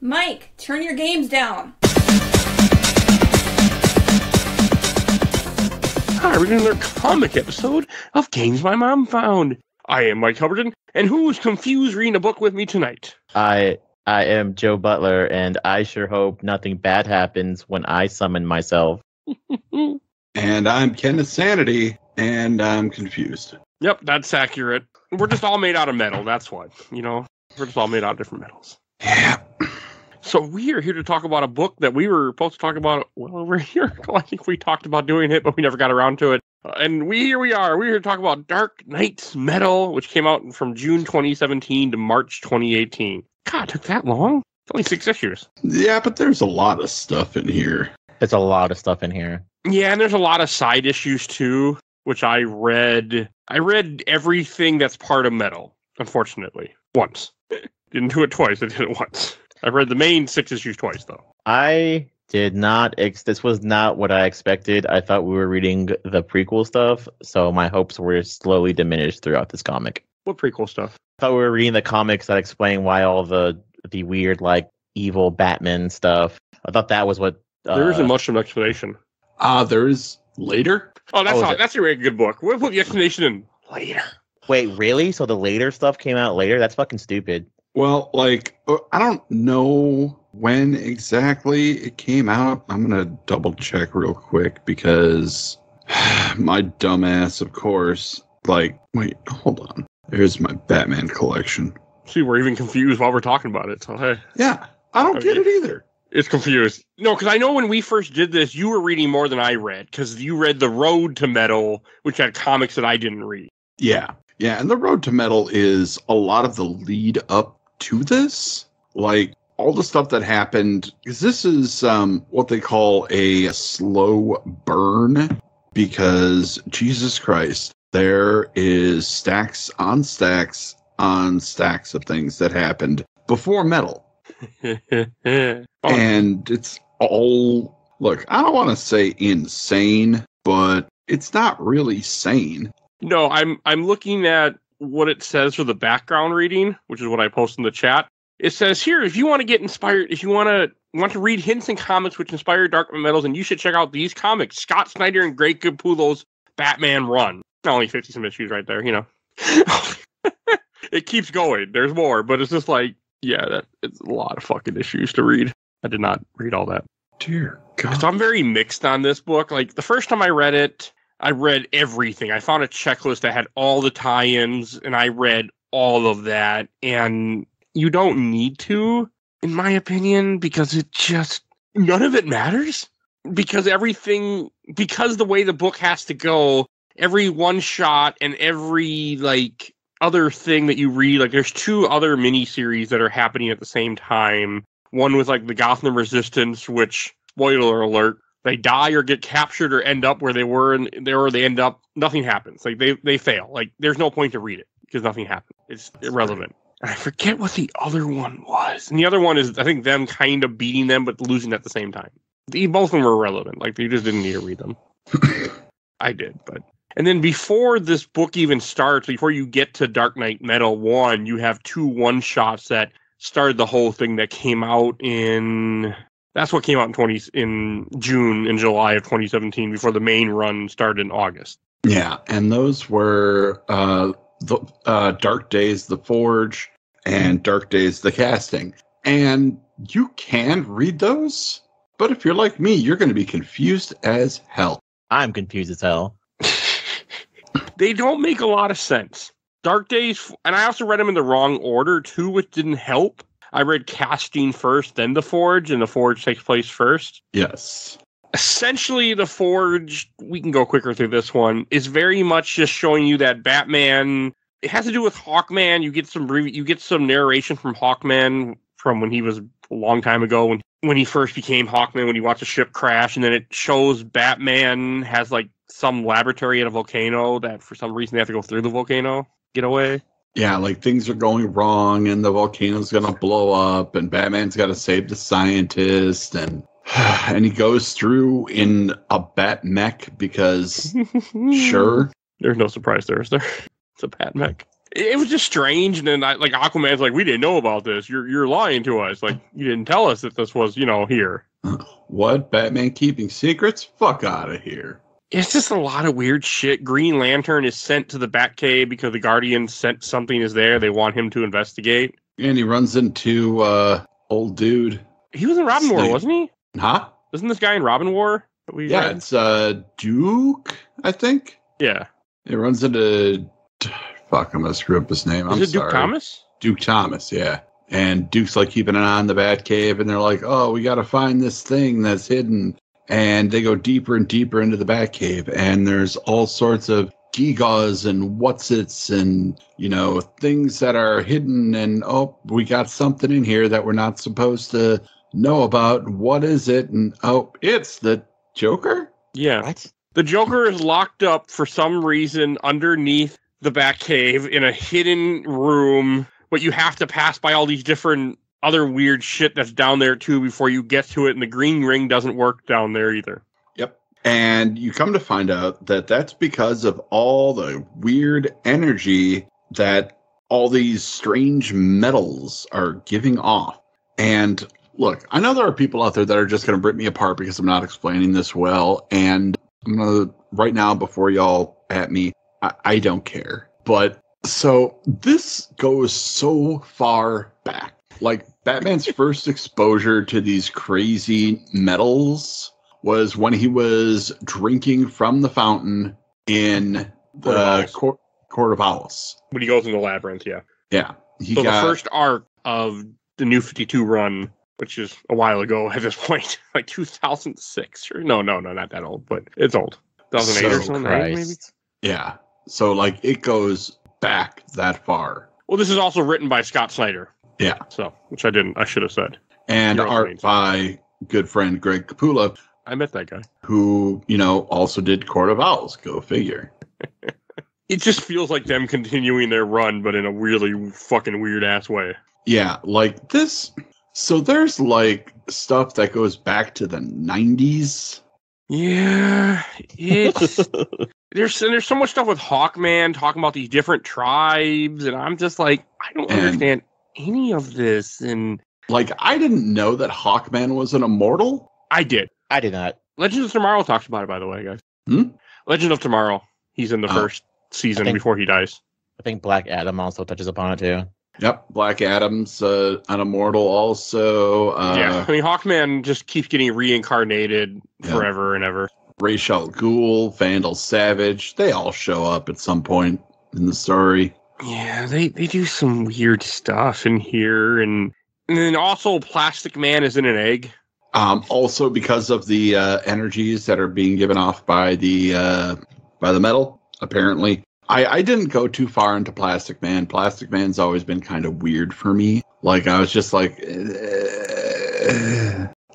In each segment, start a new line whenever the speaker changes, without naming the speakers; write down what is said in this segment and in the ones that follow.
Mike, turn your games down.
Hi, we're doing another comic episode of Games My Mom Found. I am Mike Albertin, and who's confused reading a book with me tonight?
I am Joe Butler, and I sure hope nothing bad happens when I summon myself.
And I'm Kenneth Sanity, and I'm confused.
Yep, that's accurate. We're just all made out of metal, that's what. You know, we're just all made out of different metals.
Yeah.
So we are here to talk about a book that we were supposed to talk about well over a year ago. I think we talked about doing it, but we never got around to it. And here we are. We're here to talk about Dark Knight's Metal, which came out from June 2017 to March 2018. God, it took that long? It's only 6 issues.
Yeah, but there's a lot of stuff in here.
There's a lot of stuff in here.
Yeah, and there's a lot of side issues too, which I read. I read everything that's part of Metal, unfortunately, once. Didn't do it twice, I did it once. I read the main 6 issues twice, though.
I did not. This was not what I expected. I thought we were reading the prequel stuff, so my hopes were slowly diminished throughout this comic.
What prequel stuff?
I thought we were reading the comics that explain why all the weird, like, evil Batman stuff. I thought that was what...
there isn't much of an explanation.
There is later?
Oh, that's a really good book. We'll put the explanation in later.
Wait, really? So the later stuff came out later? That's fucking stupid.
Well, like, I don't know when exactly it came out. I'm going to double check real quick because my dumbass, of course, like, wait, hold on. There's my Batman collection.
See, we're even confused while we're talking about it, so hey.
Yeah, I don't get it either.
It's confused. No, because I know when we first did this, you were reading more than I read, because you read The Road to Metal, which had comics that I didn't read.
Yeah, and The Road to Metal is a lot of the lead up to this. Like, all the stuff that happened, because this is what they call a slow burn, because, Jesus Christ, there is stacks on stacks on stacks of things that happened before Metal. And it's all, look, I don't want to say insane, but it's not really sane.
No, I'm looking at what it says for the background reading, which is what I post in the chat. It says here, if you want to get inspired, if you want to read hints and comics which inspire dark metals, and you should check out these comics, Scott Snyder and Greg Capullo's Batman Run. Only 50 some issues right there, you know. It keeps going. There's more, but it's just like, yeah, it's a lot of fucking issues to read. I did not read all that.
Dear God.
So I'm very mixed on this book. Like, the first time I read it, I read everything. I found a checklist that had all the tie-ins, and I read all of that. And you don't need to, in my opinion, because it just, none of it matters. Because the way the book has to go, every one shot and every, like, other thing that you read, like, there's 2 other miniseries that are happening at the same time. One with, like, the Gotham Resistance, which, spoiler alert, they die or get captured or end up where they were, or they end up, nothing happens. Like, they fail. Like, there's no point to read it, because nothing happened. It's irrelevant. And I forget what the other one was. And the other one is, I think, them kind of beating them, but losing at the same time. Both of them were irrelevant. Like, you just didn't need to read them. I did, but... And then before this book even starts, before you get to Dark Knight Metal 1, you have 2 one-shots that started the whole thing that came out in... That's what came out in June and July of 2017 before the main run started in August.
Yeah, and those were Dark Days, The Forge, and Dark Days, The Casting. And you can read those, but if you're like me, you're going to be confused as hell.
I'm confused as hell.
They don't make a lot of sense. Dark Days, and I also read them in the wrong order, too, which didn't help. I read Casting first, then The Forge, and The Forge takes place first.
Yes.
Essentially, The Forge, we can go quicker through this one, is very much just showing you that Batman, it has to do with Hawkman. You get some narration from Hawkman from when he was a long time ago, when he first became Hawkman, when he watched a ship crash, and then it shows Batman has, like, some laboratory at a volcano that for some reason they have to go through the volcano, get away.
Yeah, like things are going wrong and the volcano's going to blow up and Batman's got to save the scientist and he goes through in a bat mech because sure.
There's no surprise there, is there? It's a bat mech. It was just strange, and then like Aquaman's like, we didn't know about this. You're lying to us. Like you didn't tell us that this was here.
What? Batman keeping secrets? Fuck out of here.
It's just a lot of weird shit. Green Lantern is sent to the Batcave because the Guardians sent something is there. They want him to investigate.
And he runs into old dude.
He was in Robin War, wasn't he?
Huh?
Isn't this guy in Robin War?
Yeah, it's Duke, I think.
Yeah.
He runs into... Fuck, I'm going to screw up his name.
Is it Duke Thomas?
Duke Thomas, yeah. And Duke's like keeping an eye on the Batcave, and they're like, oh, we got to find this thing that's hidden. And they go deeper and deeper into the Batcave, and there's all sorts of gigas and what's-its and, things that are hidden, and, oh, we got something in here that we're not supposed to know about. What is it? And, oh, it's the Joker?
Yeah.
What?
The Joker is locked up for some reason underneath the Batcave in a hidden room, but you have to pass by all these different other weird shit that's down there too before you get to it, and the green ring doesn't work down there either.
Yep. And you come to find out that that's because of all the weird energy that all these strange metals are giving off. And look, I know there are people out there that are just going to rip me apart because I'm not explaining this well, and I'm going to, right now, before y'all at me, I don't care. But so this goes so far back. Like Batman's first exposure to these crazy metals was when he was drinking from the fountain in the Court of Owls.
When he goes in the labyrinth, yeah.
Yeah.
The first arc of the New 52 run, which is a while ago at this point, like 2006. Or no, not that old, but it's old. 2008 or something, maybe?
Yeah. So, like, it goes back that far.
Well, this is also written by Scott Snyder.
Yeah.
So, which I should have said.
And art by good friend Greg Capullo.
I met that guy.
Who, also did Court of Owls. Go figure.
It just feels like them continuing their run, but in a really fucking weird-ass way.
Yeah, like this. So there's, like, stuff that goes back to the 90s.
Yeah, it's... There's so much stuff with Hawkman talking about these different tribes, and I'm just like, I don't understand any of this. And
like, I didn't know that Hawkman was an immortal.
I did.
I did not.
Legends of Tomorrow talks about it, by the way, guys. Legend of Tomorrow. He's in the first season before he dies.
I think Black Adam also touches upon it too.
Yep, Black Adam's an immortal also.
Yeah, I mean, Hawkman just keeps getting reincarnated forever and ever.
Ra's al Ghul, Vandal Savage, they all show up at some point in the story.
Yeah, they do some weird stuff in here, and then also Plastic Man is in an egg.
Also because of the energies that are being given off by the metal, apparently. I didn't go too far into Plastic Man. Plastic Man's always been kind of weird for me. Like, I was just like...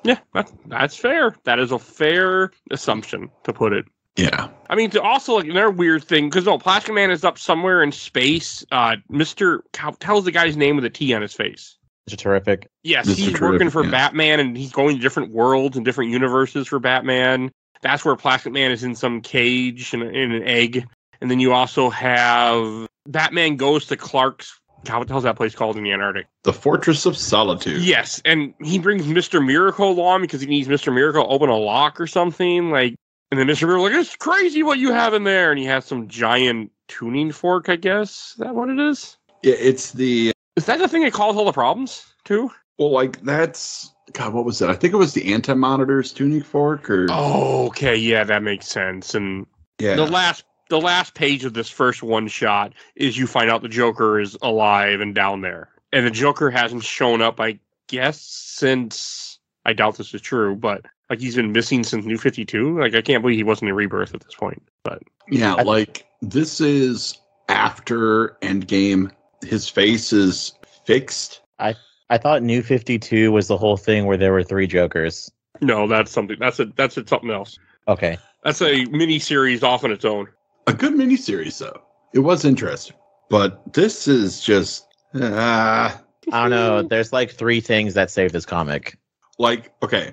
Yeah, that's fair. That is a fair assumption to put it.
Yeah.
I mean, also, like, another weird thing, because Plastic Man is up somewhere in space. Tell us the guy's name with a T on his face.
Mr. Terrific.
Yes, he's working for Batman, and he's going to different worlds and different universes for Batman. That's where Plastic Man is in some cage in an egg. And then you also have Batman goes to Clark's. God, what the hell's that place called in the Antarctic?
The Fortress of Solitude.
Yes, and he brings Mr. Miracle along because he needs Mr. Miracle to open a lock or something. Like, and then Mr. Miracle like, it's crazy what you have in there, and he has some giant tuning fork. I guess is that what it is?
Yeah, it's the.
Is that the thing that caused all the problems too?
Well, like that's God. What was it? I think it was the Anti-Monitor's tuning fork. Or
okay, yeah, that makes sense. And
yeah,
the last page of this first one shot is you find out the Joker is alive and down there. And the Joker hasn't shown up, I guess, since... I doubt this is true, but like he's been missing since New 52. Like, I can't believe he wasn't in Rebirth at this point. But
yeah, like, this is after Endgame. His face is fixed.
I thought New 52 was the whole thing where there were 3 Jokers.
No, that's something. That's something else.
Okay.
That's a mini-series off on its own.
A good miniseries, though. It was interesting. But this is just...
I don't know. There's like 3 things that save this comic.
Like, okay,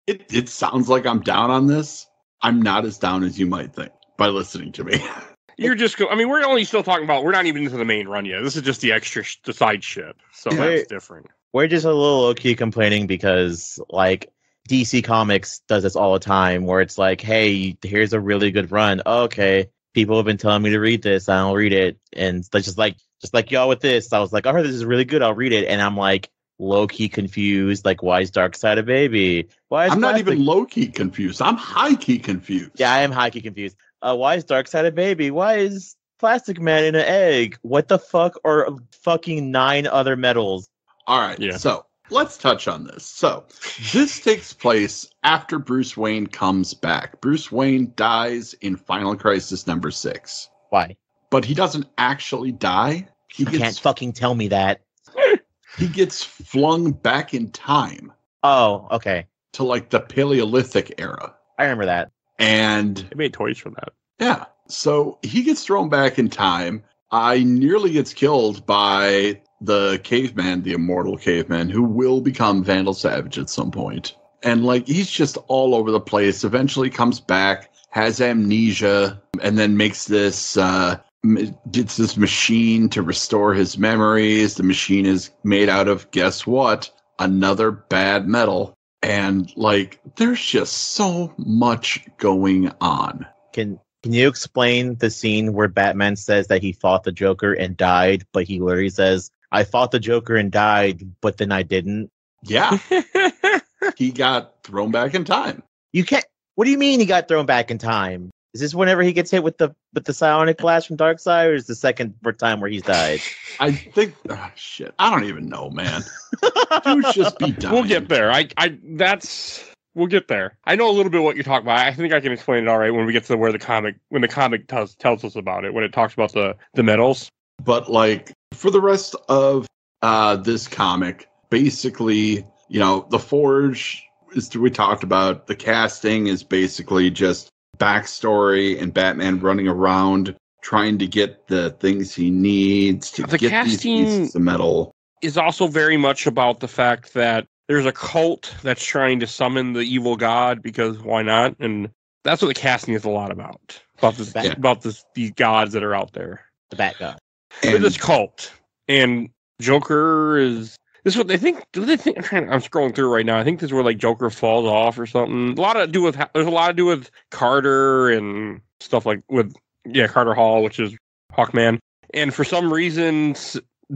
it sounds like I'm down on this. I'm not as down as you might think by listening to me.
You're just, I mean, we're only still talking about, we're not even into the main run yet. This is just the extra, the side shit. So that's different.
We're just a little low-key complaining because, like, DC Comics does this all the time, where it's like, hey, here's a really good run. Oh, okay, people have been telling me to read this. I'll read it. And it's just like y'all with this. I was like, I heard this is really good. I'll read it. And I'm like, low-key confused. Like, why is Darkseid a baby? Why is
I'm not even low-key confused. I'm high-key confused.
Yeah, I am high-key confused. Why is Darkseid a baby? Why is Plastic Man in an egg? What the fuck are fucking 9 other metals?
All right, so let's touch on this. So this takes place after Bruce Wayne comes back. Bruce Wayne dies in Final Crisis number 6.
Why?
But he doesn't actually die.
You can't fucking tell me that.
He gets flung back in time.
Oh, okay.
To like the Paleolithic era.
I remember that.
And
they made toys from that.
Yeah. So he gets thrown back in time. I nearly gets killed by the caveman, the immortal caveman, who will become Vandal Savage at some point. And like he's just all over the place. Eventually comes back, has amnesia, and then makes this gets this machine to restore his memories. The machine is made out of, guess what? Another bad metal. And like there's just so much going on.
Can you explain the scene where Batman says that he fought the Joker and died, but he literally says, I fought the Joker and died, but then I didn't?
Yeah. He got thrown back in time.
You can't. What do you mean he got thrown back in time? Is this whenever he gets hit with the psionic blast from Darkseid, or is the second time where he's died?
I think. Shit. I don't even know, man. Dudes just be dying.
We'll get there. We'll get there. I know a little bit what you're talking about. I think I can explain it all right when we get to where the comic tells us about it, when it talks about the metals.
But like for the rest of this comic, basically, you know, the Forge is we talked about. The casting is basically just backstory and Batman running around trying to get the things he needs to get these pieces of metal.
Is also very much about the fact that there's a cult that's trying to summon the evil god because why not? And that's what the casting is a lot about. These gods that are out there.
The Bat God.
And this cult. And Joker is... This is what they think. Do they think? I'm scrolling through right now. I think this is where like Joker falls off or something. There's a lot to do with Carter and stuff like with Carter Hall, which is Hawkman. And for some reason,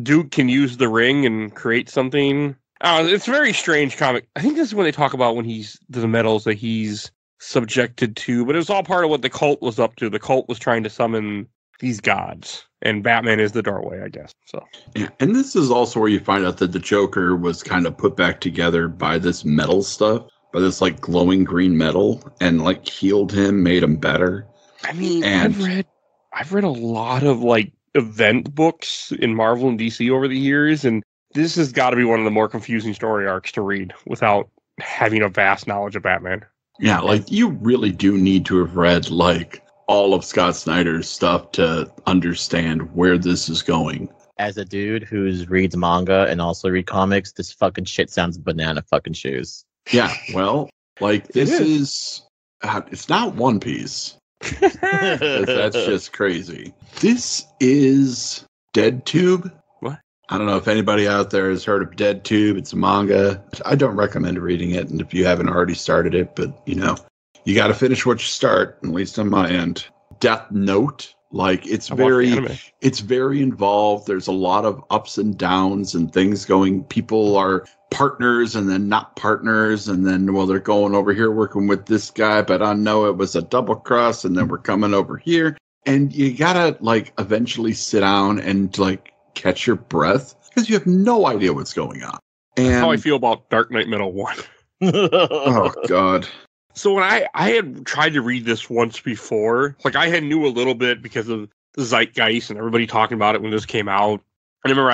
Duke can use the ring and create something. It's a very strange comic. I think this is when they talk about when he's the metals that he's subjected to. But it was all part of what the cult was up to. The cult was trying to summon these gods. And Batman is the doorway, I guess. So
yeah, and this is also where you find out that the Joker was kind of put back together by this metal stuff, by this like glowing green metal, and like healed him, made him better.
I mean, I've read a lot of like event books in Marvel and DC over the years, and this has got to be one of the more confusing story arcs to read without having a vast knowledge of Batman.
Yeah, like you really do need to have read like all of Scott Snyder's stuff to understand where this is going.
As a dude who reads manga and also read comics, this fucking shit sounds banana fucking shoes.
Yeah, well, like this is it's not One Piece. That's just crazy. This is Dead Tube.
What?
I don't know if anybody out there has heard of Dead Tube. It's a manga. I don't recommend reading it, and if you haven't already started it, but you know, you got to finish what you start, at least on my end. Death Note, like it's very involved. There's a lot of ups and downs and things going. People are partners and then not partners, and then they're going over here working with this guy, but I know it was a double cross, and then we're coming over here, and you gotta like eventually sit down and like catch your breath because you have no idea what's going on. And
that's how I feel about Dark Knight Metal 1.
Oh God.
So when I had tried to read this once before, like I had knew a little bit because of the zeitgeist and everybody talking about it when this came out. I remember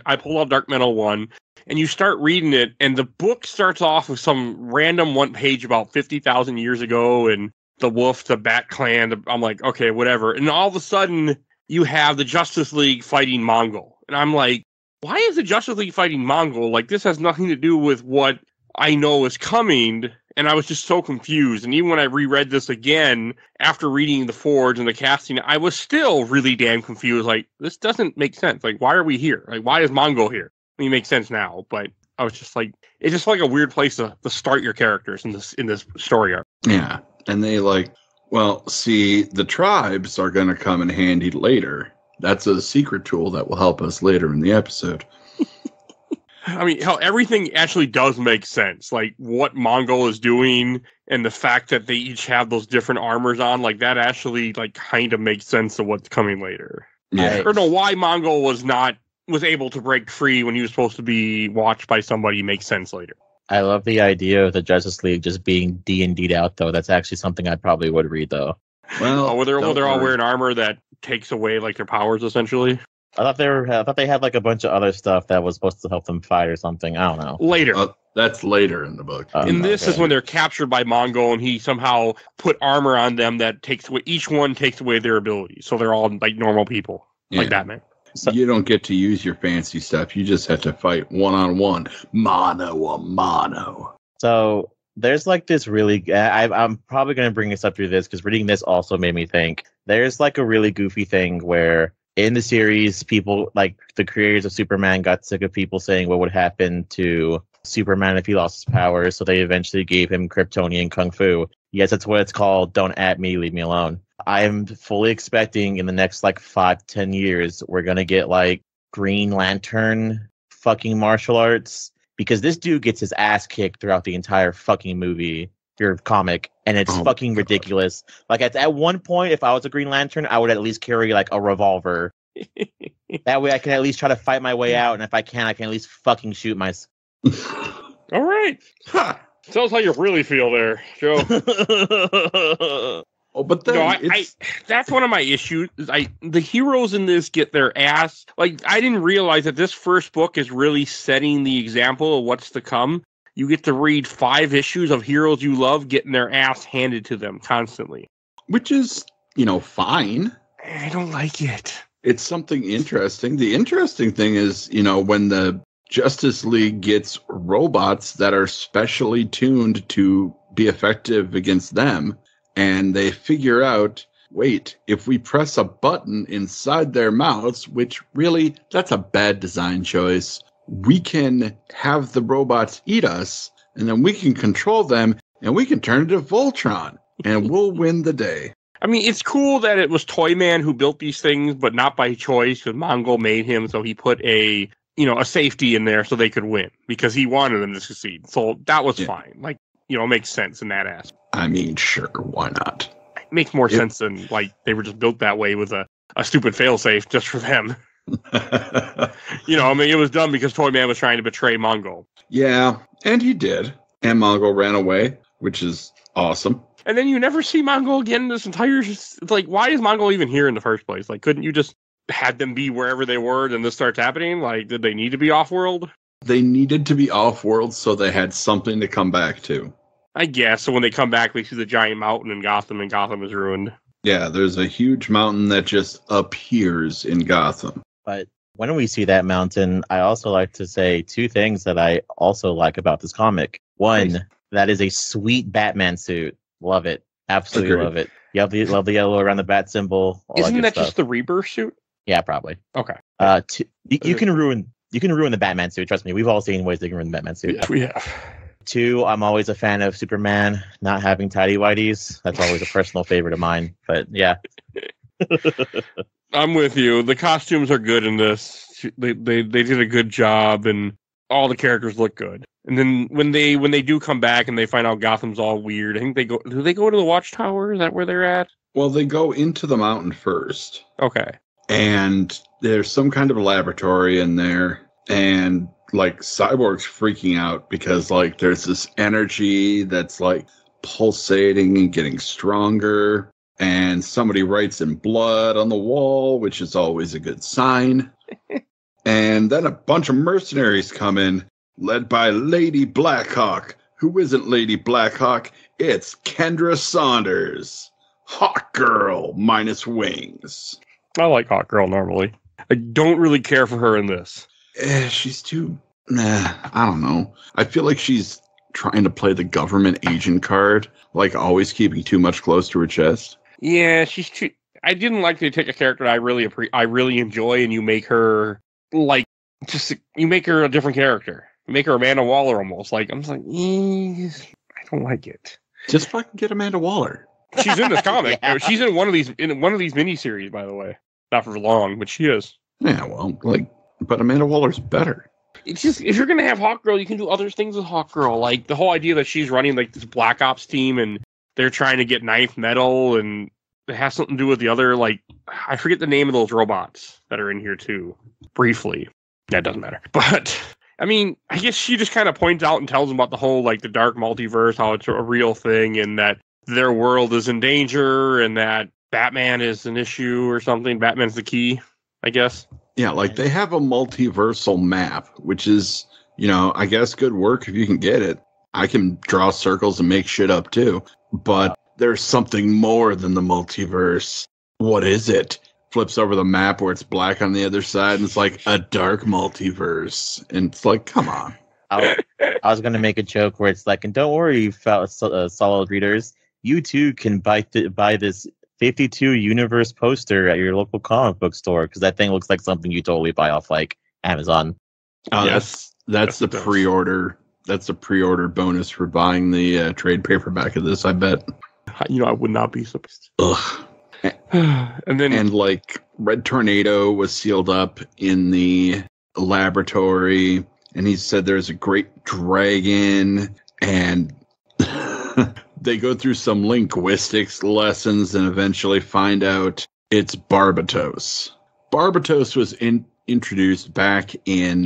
I pulled out Dark Metal 1, and you start reading it, and the book starts off with some random one page about 50,000 years ago, and the Wolf, the Bat Clan. I'm like, okay, whatever. And all of a sudden, you have the Justice League fighting Mongol. And I'm like, why is the Justice League fighting Mongol? Like, this has nothing to do with what I know is coming. And I was just so confused. And even when I reread this again, after reading the Forge and the casting, I was still really damn confused. Like, this doesn't make sense. Like, why are we here? Like, why is Mongo here? I mean, it makes sense now, but I was just like, it's just like a weird place to start your characters in this story arc.
Yeah. And they well, see, the tribes are going to come in handy later. That's a secret tool that will help us later in the episode.
I mean, hell, everything actually does make sense. Like, what Mongol is doing and the fact that they each have those different armors on, like, that actually, like, kind of makes sense of what's coming later.
Yeah.
I don't know why Mongol was able to break free when he was supposed to be watched by somebody makes sense later.
I love the idea of the Justice League just being D&D'd out, though. That's actually something I probably would read, though.
Well,
they're all wearing armor that takes away, like, their powers, essentially.
I thought they had like a bunch of other stuff that was supposed to help them fight or something. I don't know.
Later.
That's later in the book.
And this is when they're captured by Mongo, and he somehow put armor on them that takes away, each one takes away their abilities. So they're all like normal people, like Batman.
So, you don't get to use your fancy stuff. You just have to fight one-on-one, mano a mano.
So there's like this really, I'm probably going to bring this up through this because reading this also made me think there's like a really goofy thing where in the series, people like the creators of Superman got sick of people saying what would happen to Superman if he lost his powers. So they eventually gave him Kryptonian Kung Fu. Yes, that's what it's called. Don't at me, leave me alone. I am fully expecting in the next like 5-10 years, we're going to get like Green Lantern fucking martial arts because this dude gets his ass kicked throughout the entire fucking movie. Your comic, and it's fucking ridiculous. Like at one point, if I was a Green Lantern, I would at least carry like a revolver. That way I can at least try to fight my way out, and if I can at least fucking shoot myself.
All right. Tells how you really feel there, Joe.
But then
that's one of my issues. The heroes in this get their ass. Like, I didn't realize that this first book is really setting the example of what's to come. You get to read 5 issues of heroes you love getting their ass handed to them constantly.
Which is, fine.
I don't like it.
It's something interesting. The interesting thing is, when the Justice League gets robots that are specially tuned to be effective against them, and they figure out, wait, if we press a button inside their mouths, which really, that's a bad design choice, we can have the robots eat us, and then we can control them, and we can turn into Voltron, and we'll win the day.
I mean, it's cool that it was Toyman who built these things, but not by choice, because Mongo made him, so he put a safety in there so they could win, because he wanted them to succeed. So that was fine. Like, it makes sense in that aspect.
I mean, sure, why not?
It makes more sense than, like, they were just built that way with a stupid failsafe just for them. It was done because Toyman was trying to betray Mongo.
Yeah, and he did. And Mongo ran away, which is awesome.
And then you never see Mongo again this entire... It's like, why is Mongo even here in the first place? Like, couldn't you just had them be wherever they were and this starts happening? Like, did they need to be off-world?
They needed to be off-world so they had something to come back to.
I guess. So when they come back, they see the giant mountain in Gotham, and Gotham is ruined.
Yeah, there's a huge mountain that just appears in Gotham.
But when we see that mountain, I also like to say 2 things that I also like about this comic. One, that is a sweet Batman suit. Love it. Absolutely love it. You have love the yellow around the bat symbol.
Isn't that just the Rebirth suit?
Yeah, probably.
Okay.
You can ruin the Batman suit. Trust me, we've all seen ways they can ruin the Batman suit.
Yeah, we have.
2, I'm always a fan of Superman not having tidy whities. That's always a personal favorite of mine. But yeah.
I'm with you. The costumes are good in this. They did a good job, and all the characters look good. And then when they do come back and they find out Gotham's all weird, I think do they go to the Watchtower? Is that where they're at?
Well, they go into the mountain first.
Okay.
And there's some kind of laboratory in there, and like Cyborg's freaking out because like there's this energy that's like pulsating and getting stronger, and somebody writes in blood on the wall, which is always a good sign. And then a bunch of mercenaries come in, led by Lady Blackhawk. Who isn't Lady Blackhawk? It's Kendra Saunders. Hawk Girl minus wings.
I like Hawk Girl normally. I don't really care for her in this.
She's too... I don't know. I feel like she's trying to play the government agent card, like always keeping too much close to her chest.
Yeah, she's too. I didn't like to take a character that I really enjoy, and you make her you make her a different character. You make her Amanda Waller almost. Like I'm just like, I don't like it.
Just fucking get Amanda Waller.
She's in this comic.
Yeah.
She's in one of these miniseries, by the way. Not for long, but she is.
Yeah, well, but Amanda Waller's better.
It's just, if you're gonna have Hawkgirl, you can do other things with Hawkgirl. Like the whole idea that she's running like this Black Ops team and they're trying to get ninth metal, and it has something to do with the other, like, I forget the name of those robots that are in here too. Briefly. That doesn't matter. But I mean, I guess she just kind of points out and tells them about the whole, like, the dark multiverse, how it's a real thing, and that their world is in danger, and that Batman is an issue or something. Batman's the key, I guess.
Yeah, like they have a multiversal map, which is, I guess good work if you can get it. I can draw circles and make shit up too. But there's something more than the multiverse. What is it? Flips over the map where it's black on the other side, and it's like a dark multiverse. And it's like, come on.
I was going to make a joke where it's like, and don't worry, solid readers, you too can buy this 52 universe poster at your local comic book store, because that thing looks like something you totally buy off like Amazon.
Yes.
That's the pre-order. That's the pre-order bonus for buying the trade paperback of this, I bet.
I would not be surprised.
Ugh.
And
like Red Tornado was sealed up in the laboratory, and he said there's a great dragon, and they go through some linguistics lessons and eventually find out it's Barbatos. Barbatos was introduced back in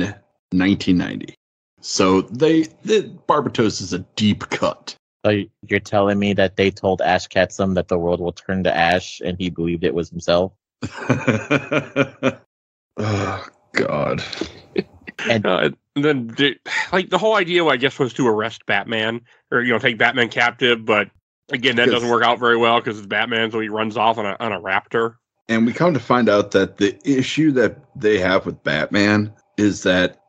1990. So Barbatos is a deep cut.
So you're telling me that they told Ash Ketchum that the world will turn to ash, and he believed it was himself?
Oh, God.
And
then, the whole idea, I guess, was to arrest Batman, or, take Batman captive, but, again, that doesn't work out very well, because it's Batman, so he runs off on a raptor.
And we come to find out that the issue that they have with Batman is that,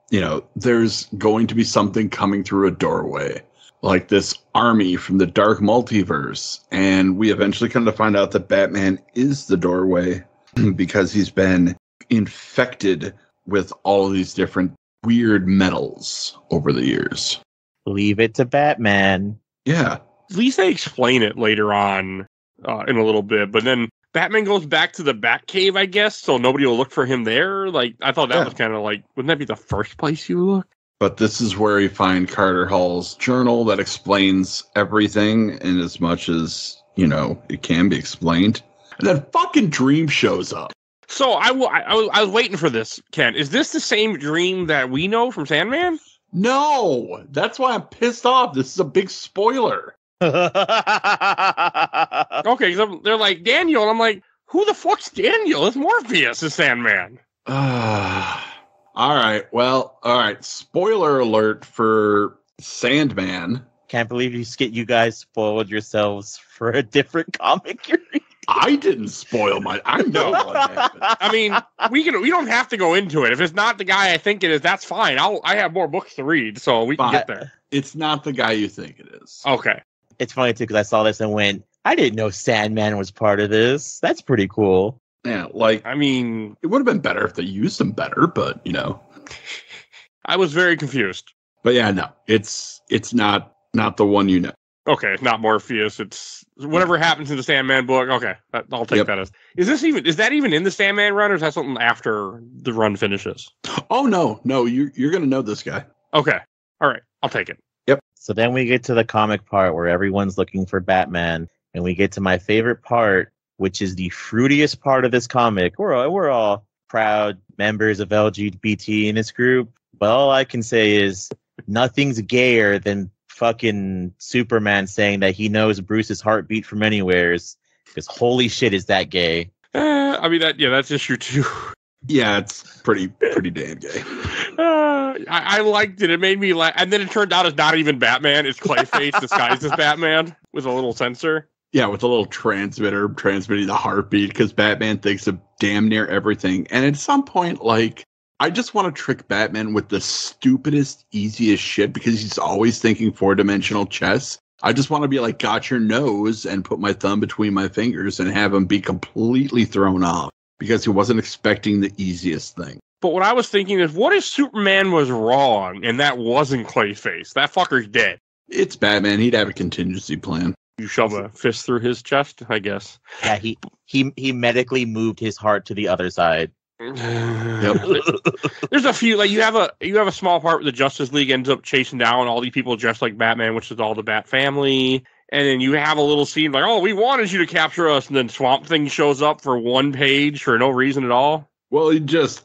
there's going to be something coming through a doorway, like this army from the dark multiverse. And we eventually come to find out that Batman is the doorway because he's been infected with all these different weird metals over the years.
leave it to Batman.
Yeah.
At least they explain it later on in a little bit, but then Batman goes back to the Batcave, I guess, so nobody will look for him there. Like, I thought that was kind of like, wouldn't that be the first place you look?
But this is where you find Carter Hall's journal that explains everything in as much as, it can be explained. And then fucking Dream shows up.
So I was waiting for this, Ken. Is this the same Dream that we know from Sandman?
No! That's why I'm pissed off. This is a big spoiler.
Okay, because they're like, Daniel, and I'm like, who the fuck's Daniel? It's Morpheus, is Sandman.
All right. Spoiler alert for Sandman.
Can't believe you guys spoiled yourselves for a different comic you're reading.
I didn't spoil I know what happened.
I mean, we don't have to go into it. If it's not the guy I think it is, that's fine. I have more books to read, so we can get there.
It's not the guy you think it is.
Okay.
It's funny, too, because I saw this and went, I didn't know Sandman was part of this. That's pretty cool.
Yeah,
I mean,
it would have been better if they used him better, but,
I was very confused.
But yeah, no, it's not the one you know.
Okay, it's not Morpheus. It's whatever happens in the Sandman book. Okay, I'll take that as. Is that even in the Sandman run, or is that something after the run finishes?
Oh no, you're gonna know this guy.
Okay, all right, I'll take it.
Yep.
So then we get to the comic part where everyone's looking for Batman, and we get to my favorite part, which is the fruitiest part of this comic. We're all proud members of LGBT in this group, but all I can say is nothing's gayer than fucking Superman saying that he knows Bruce's heartbeat from anywheres, because holy shit, is that gay?
I mean, that's issue 2.
Yeah, it's pretty damn gay.
I liked it. It made me laugh. And then it turned out it's not even Batman. It's Clayface disguised as Batman with a little sensor.
Yeah, with a little transmitter transmitting the heartbeat, because Batman thinks of damn near everything. And at some point, I just want to trick Batman with the stupidest, easiest shit because he's always thinking 4-dimensional chess. I just want to be like, got your nose, and put my thumb between my fingers and have him be completely thrown off because he wasn't expecting the easiest thing.
But what I was thinking is, what if Superman was wrong and that wasn't Clayface? That fucker's dead.
It's Batman. He'd have a contingency plan.
You shove a fist through his chest, I guess.
Yeah, he medically moved his heart to the other side.
Yep.
There's a few, like you have a small part where the Justice League ends up chasing down all these people dressed like Batman, which is all the Bat family. And then you have a little scene like, oh, we wanted you to capture us. And then Swamp Thing shows up for one page for no reason at all.
Well, he just,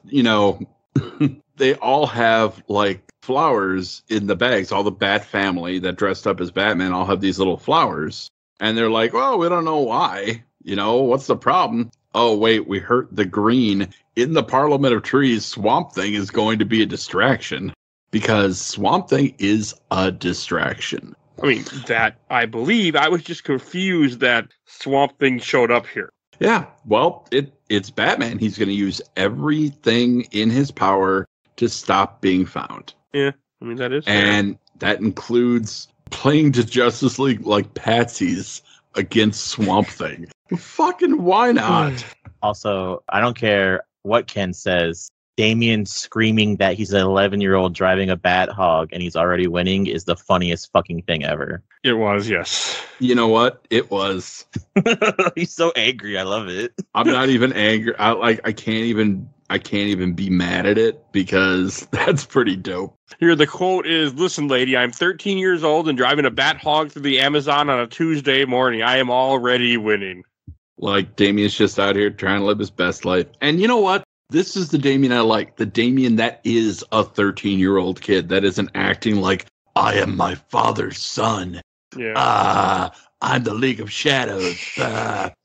they all have like flowers in the bags. All the Bat family that dressed up as Batman all have these little flowers. And they're like, well, we don't know why. What's the problem? Oh, wait, we hurt the green. In the Parliament of Trees, Swamp Thing is going to be a distraction because Swamp Thing is a distraction.
I mean, that I believe. I was just confused that Swamp Thing showed up here.
Yeah, well, it's Batman. He's going to use everything in his power to stop being found.
Yeah, I mean, that is fair.
And that includes playing to Justice League like patsies against Swamp Thing. Fucking why not?
Also, I don't care what Ken says. Damian screaming that he's an 11-year-old driving a bat hog and he's already winning is the funniest fucking thing ever.
It was, yes.
You know what? It was.
He's so angry. I love it.
I'm not even angry. I can't even be mad at it because that's pretty dope.
Here, the quote is, "Listen, lady, I'm 13 years old and driving a bat hog through the Amazon on a Tuesday morning. I am already winning."
Like, Damian's just out here trying to live his best life. And you know what? This is the Damian I like. The Damian that is a 13-year-old kid that isn't acting like, I am my father's son.
Yeah.
I'm the League of Shadows.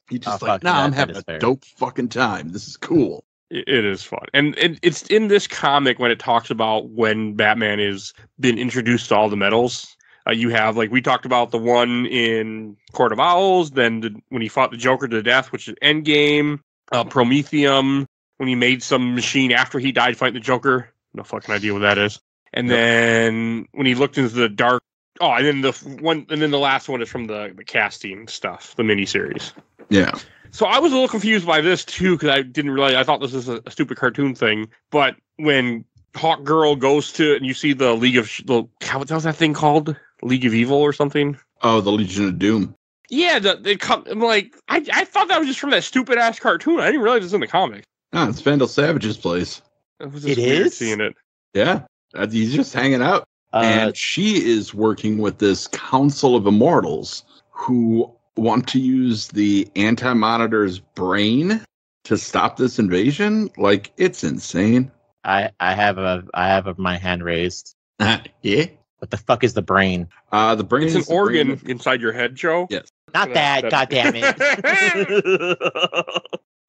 He's just like, I'm having a dope fucking time. This is cool.
It is fun. And it's in this comic when it talks about when Batman is been introduced to all the metals. You have, like, we talked about the one in Court of Owls, then when he fought the Joker to death, which is Endgame, Prometheum, when he made some machine after he died fighting the Joker. No fucking idea what that is. And then when he looked into the dark, and then the last one is from the casting stuff, the miniseries.
Yeah. So
I was a little confused by this too, because I didn't realize, I thought this was a stupid cartoon thing. But when Hawk Girl goes to, and you see the League of, what was that thing called? League of Evil or something?
Oh, the Legion of Doom.
Yeah, I'm like, I thought that was just from that stupid ass cartoon. I didn't realize it's in the comic.
Oh, it's Vandal Savage's place.
It is?
Seeing it.
Yeah, he's just hanging out. And she is working with this Council of Immortals who want to use the Anti-Monitor's brain to stop this invasion. Like, it's insane.
I have my hand raised.
Yeah.
What the fuck is the brain?
The brain
is
an
organ inside your head, Joe.
Yes.
Not that. God damn it.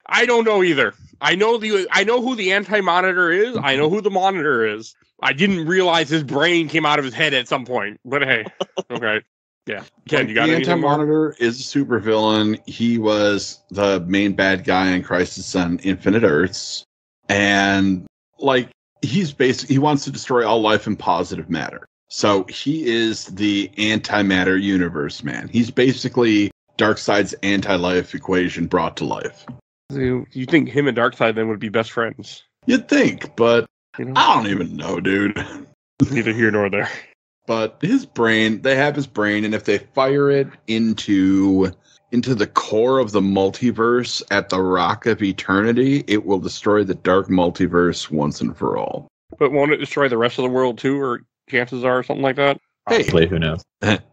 I don't know either. I know who the Anti-Monitor is. I know who the Monitor is. I didn't realize his brain came out of his head at some point. But hey, okay. Yeah. Ken, you got anything more?
The Anti-Monitor is a supervillain. He was the main bad guy in Crisis on Infinite Earths. And, like, he wants to destroy all life in positive matter. So he is the antimatter universe man. He's basically Darkseid's anti-life equation brought to life.
You think him and Darkseid then would be best friends?
You'd think, but I don't even know, dude.
Neither here nor there.
But his brain, they have his brain, and if they fire it into the core of the multiverse at the Rock of Eternity, it will destroy the dark multiverse once and for all.
But won't it destroy the rest of the world too, or chances are something like that?
Probably, who knows?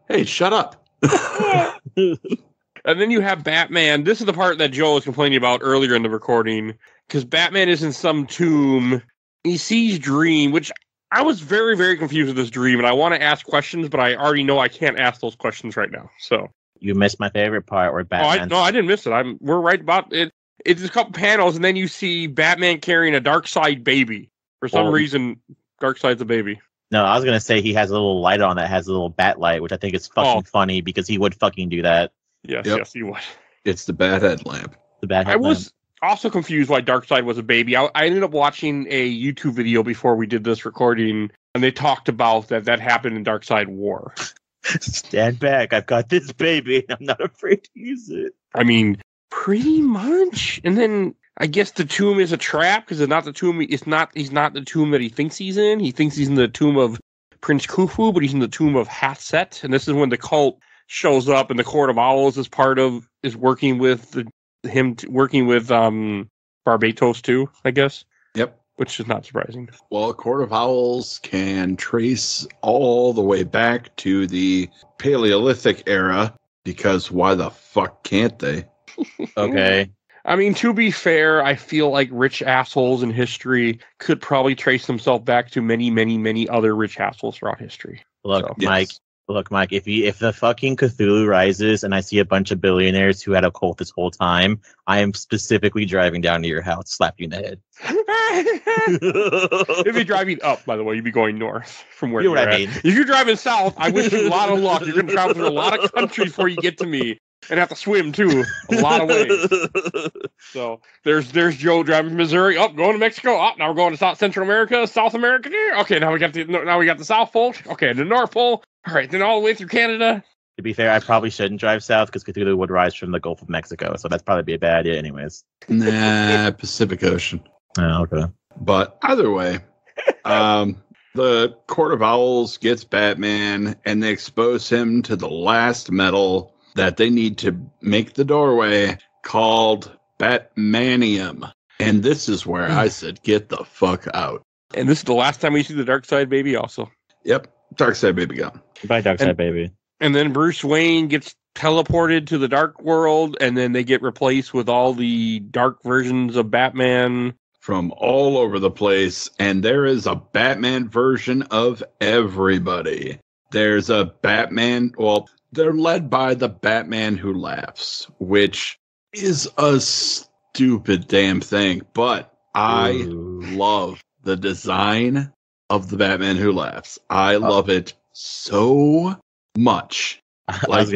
Hey, shut up.
And then you have Batman. This is the part that Joe was complaining about earlier in the recording, because Batman is in some tomb. He sees Dream, which I was very, very confused with this dream, and I want to ask questions, but I already know I can't ask those questions right now. So
you missed my favorite part where Batman.
I didn't miss it. We're right about it. It's a couple panels, and then you see Batman carrying a Darkseid baby. For some reason, Darkseid's a baby.
No, I was gonna say he has a little light on that has a little bat light, which I think is fucking funny because he would fucking do that.
Yes, he would.
It's the bat headlamp.
The bat headlamp.
also confused why Darkseid was a baby. I ended up watching a YouTube video before we did this recording, and they talked about that happened in Darkseid War.
Stand back. I've got this baby. I'm not afraid to use it.
I mean, pretty much. And then I guess the tomb is a trap because it's not the tomb. He's not the tomb that he thinks he's in. He thinks he's in the tomb of Prince Khufu, but he's in the tomb of Hathset. And this is when the cult shows up, and the Court of Owls is working with Barbatos too, I guess.
Yep.
Which is not surprising.
Well, Court of Owls can trace all the way back to the Paleolithic era, because why the fuck can't they?
Okay.
I mean, to be fair, I feel like rich assholes in history could probably trace themselves back to many, many, many other rich assholes throughout history.
Look,
So,
Mike.
Yes.
Look, Mike. If the fucking Cthulhu rises and I see a bunch of billionaires who had a cult this whole time, I am specifically driving down to your house, slap you in the head.
If you're driving up, by the way, you'd be going north from where
You know
you're
what I
at.
mean.
If you're driving south, I wish you a lot of luck. You're going to travel through a lot of countries before you get to me, and have to swim too, a lot of ways. So there's Joe driving from Missouri, going to Mexico. Now we're going to South Central America, South America. Okay, now we got the South Pole. Okay, the North Pole. All right, then all the way through Canada.
To be fair, I probably shouldn't drive south because Cthulhu would rise from the Gulf of Mexico, so that'd probably be a bad idea anyways.
Nah, Pacific Ocean.
Oh, okay.
But either way, the Court of Owls gets Batman, and they expose him to the last metal that they need to make the doorway, called Batmanium. And this is where I said, get the fuck out.
And this is the last time we see the Darkseid baby also.
Yep, Darkseid baby gone.
Goodbye, Darkseid, baby.
And then Bruce Wayne gets teleported to the dark world, and then they get replaced with all the dark versions of Batman.
From all over the place, and there is a Batman version of everybody. There's a Batman, well, they're led by the Batman Who Laughs, which is a stupid damn thing, but I love the design of the Batman Who Laughs. I love it so much. Like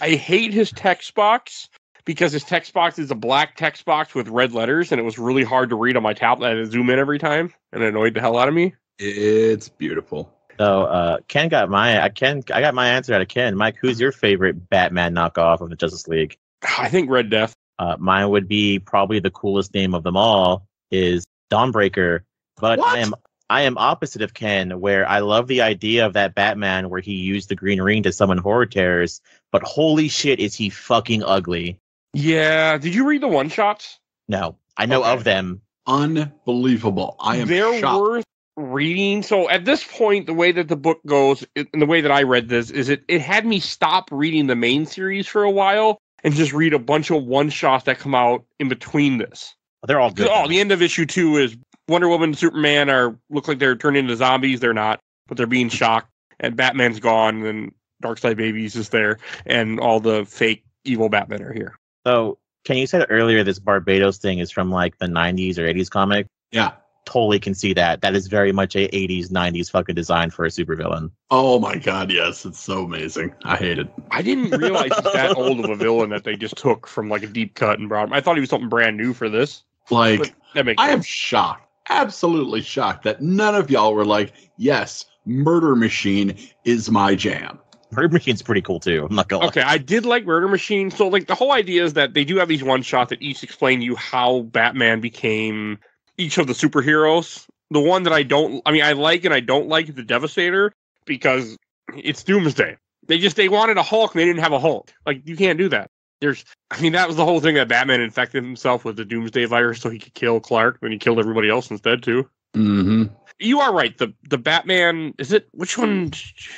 I hate his text box because his text box is a black text box with red letters, and it was really hard to read on my tablet. I had to zoom in every time, and it annoyed the hell out of me.
It's beautiful.
So Ken got I got my answer out of Ken. Mike, who's your favorite Batman knockoff of the Justice League?
I think Red Death.
Mine would be probably the coolest name of them all is Dawnbreaker. But
What?
I am opposite of Ken, where I love the idea of that Batman where he used the green ring to summon horror terrors, but holy shit, is he fucking ugly.
Yeah, did you read the one-shots?
No, I know of them.
Unbelievable. I am
They're
shocked.
worth reading. So at this point, the way that the book goes, and the way that I read this, is it had me stop reading the main series for a while and just read a bunch of one-shots that come out in between this.
They're all good.
The end of issue 2 is Wonder Woman and Superman look like they're turned into zombies. They're not, but they're being shocked. And Batman's gone, and Darkseid Babies is there, and all the fake evil Batmen are here.
So, Ken, you said earlier this Barbados thing is from like the 90s or 80s comic.
Yeah.
Totally can see that. That is very much a 80s, 90s fucking design for a supervillain.
Oh my god, yes. It's so amazing. I hate it.
I didn't realize he's that old of a villain that they just took from like a deep cut and brought him. I thought he was something brand new for this.
Like,
But that makes
I am
sense.
shocked. Absolutely shocked that none of y'all were like, yes, Murder Machine is my jam.
Murder Machine's pretty cool too. I'm not gonna lie.
Okay, I did like Murder Machine. So, like, the whole idea is that they do have these one-shots that each explain to you how Batman became each of the superheroes. The one that I like and I don't like is the Devastator because it's Doomsday. They wanted a Hulk and they didn't have a Hulk. Like, you can't do that. That was the whole thing that Batman infected himself with the Doomsday virus so he could kill Clark, and he killed everybody else instead, too.
Mm-hmm.
You are right. The Batman, which one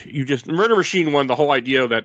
you just, Murder Machine one, the whole idea that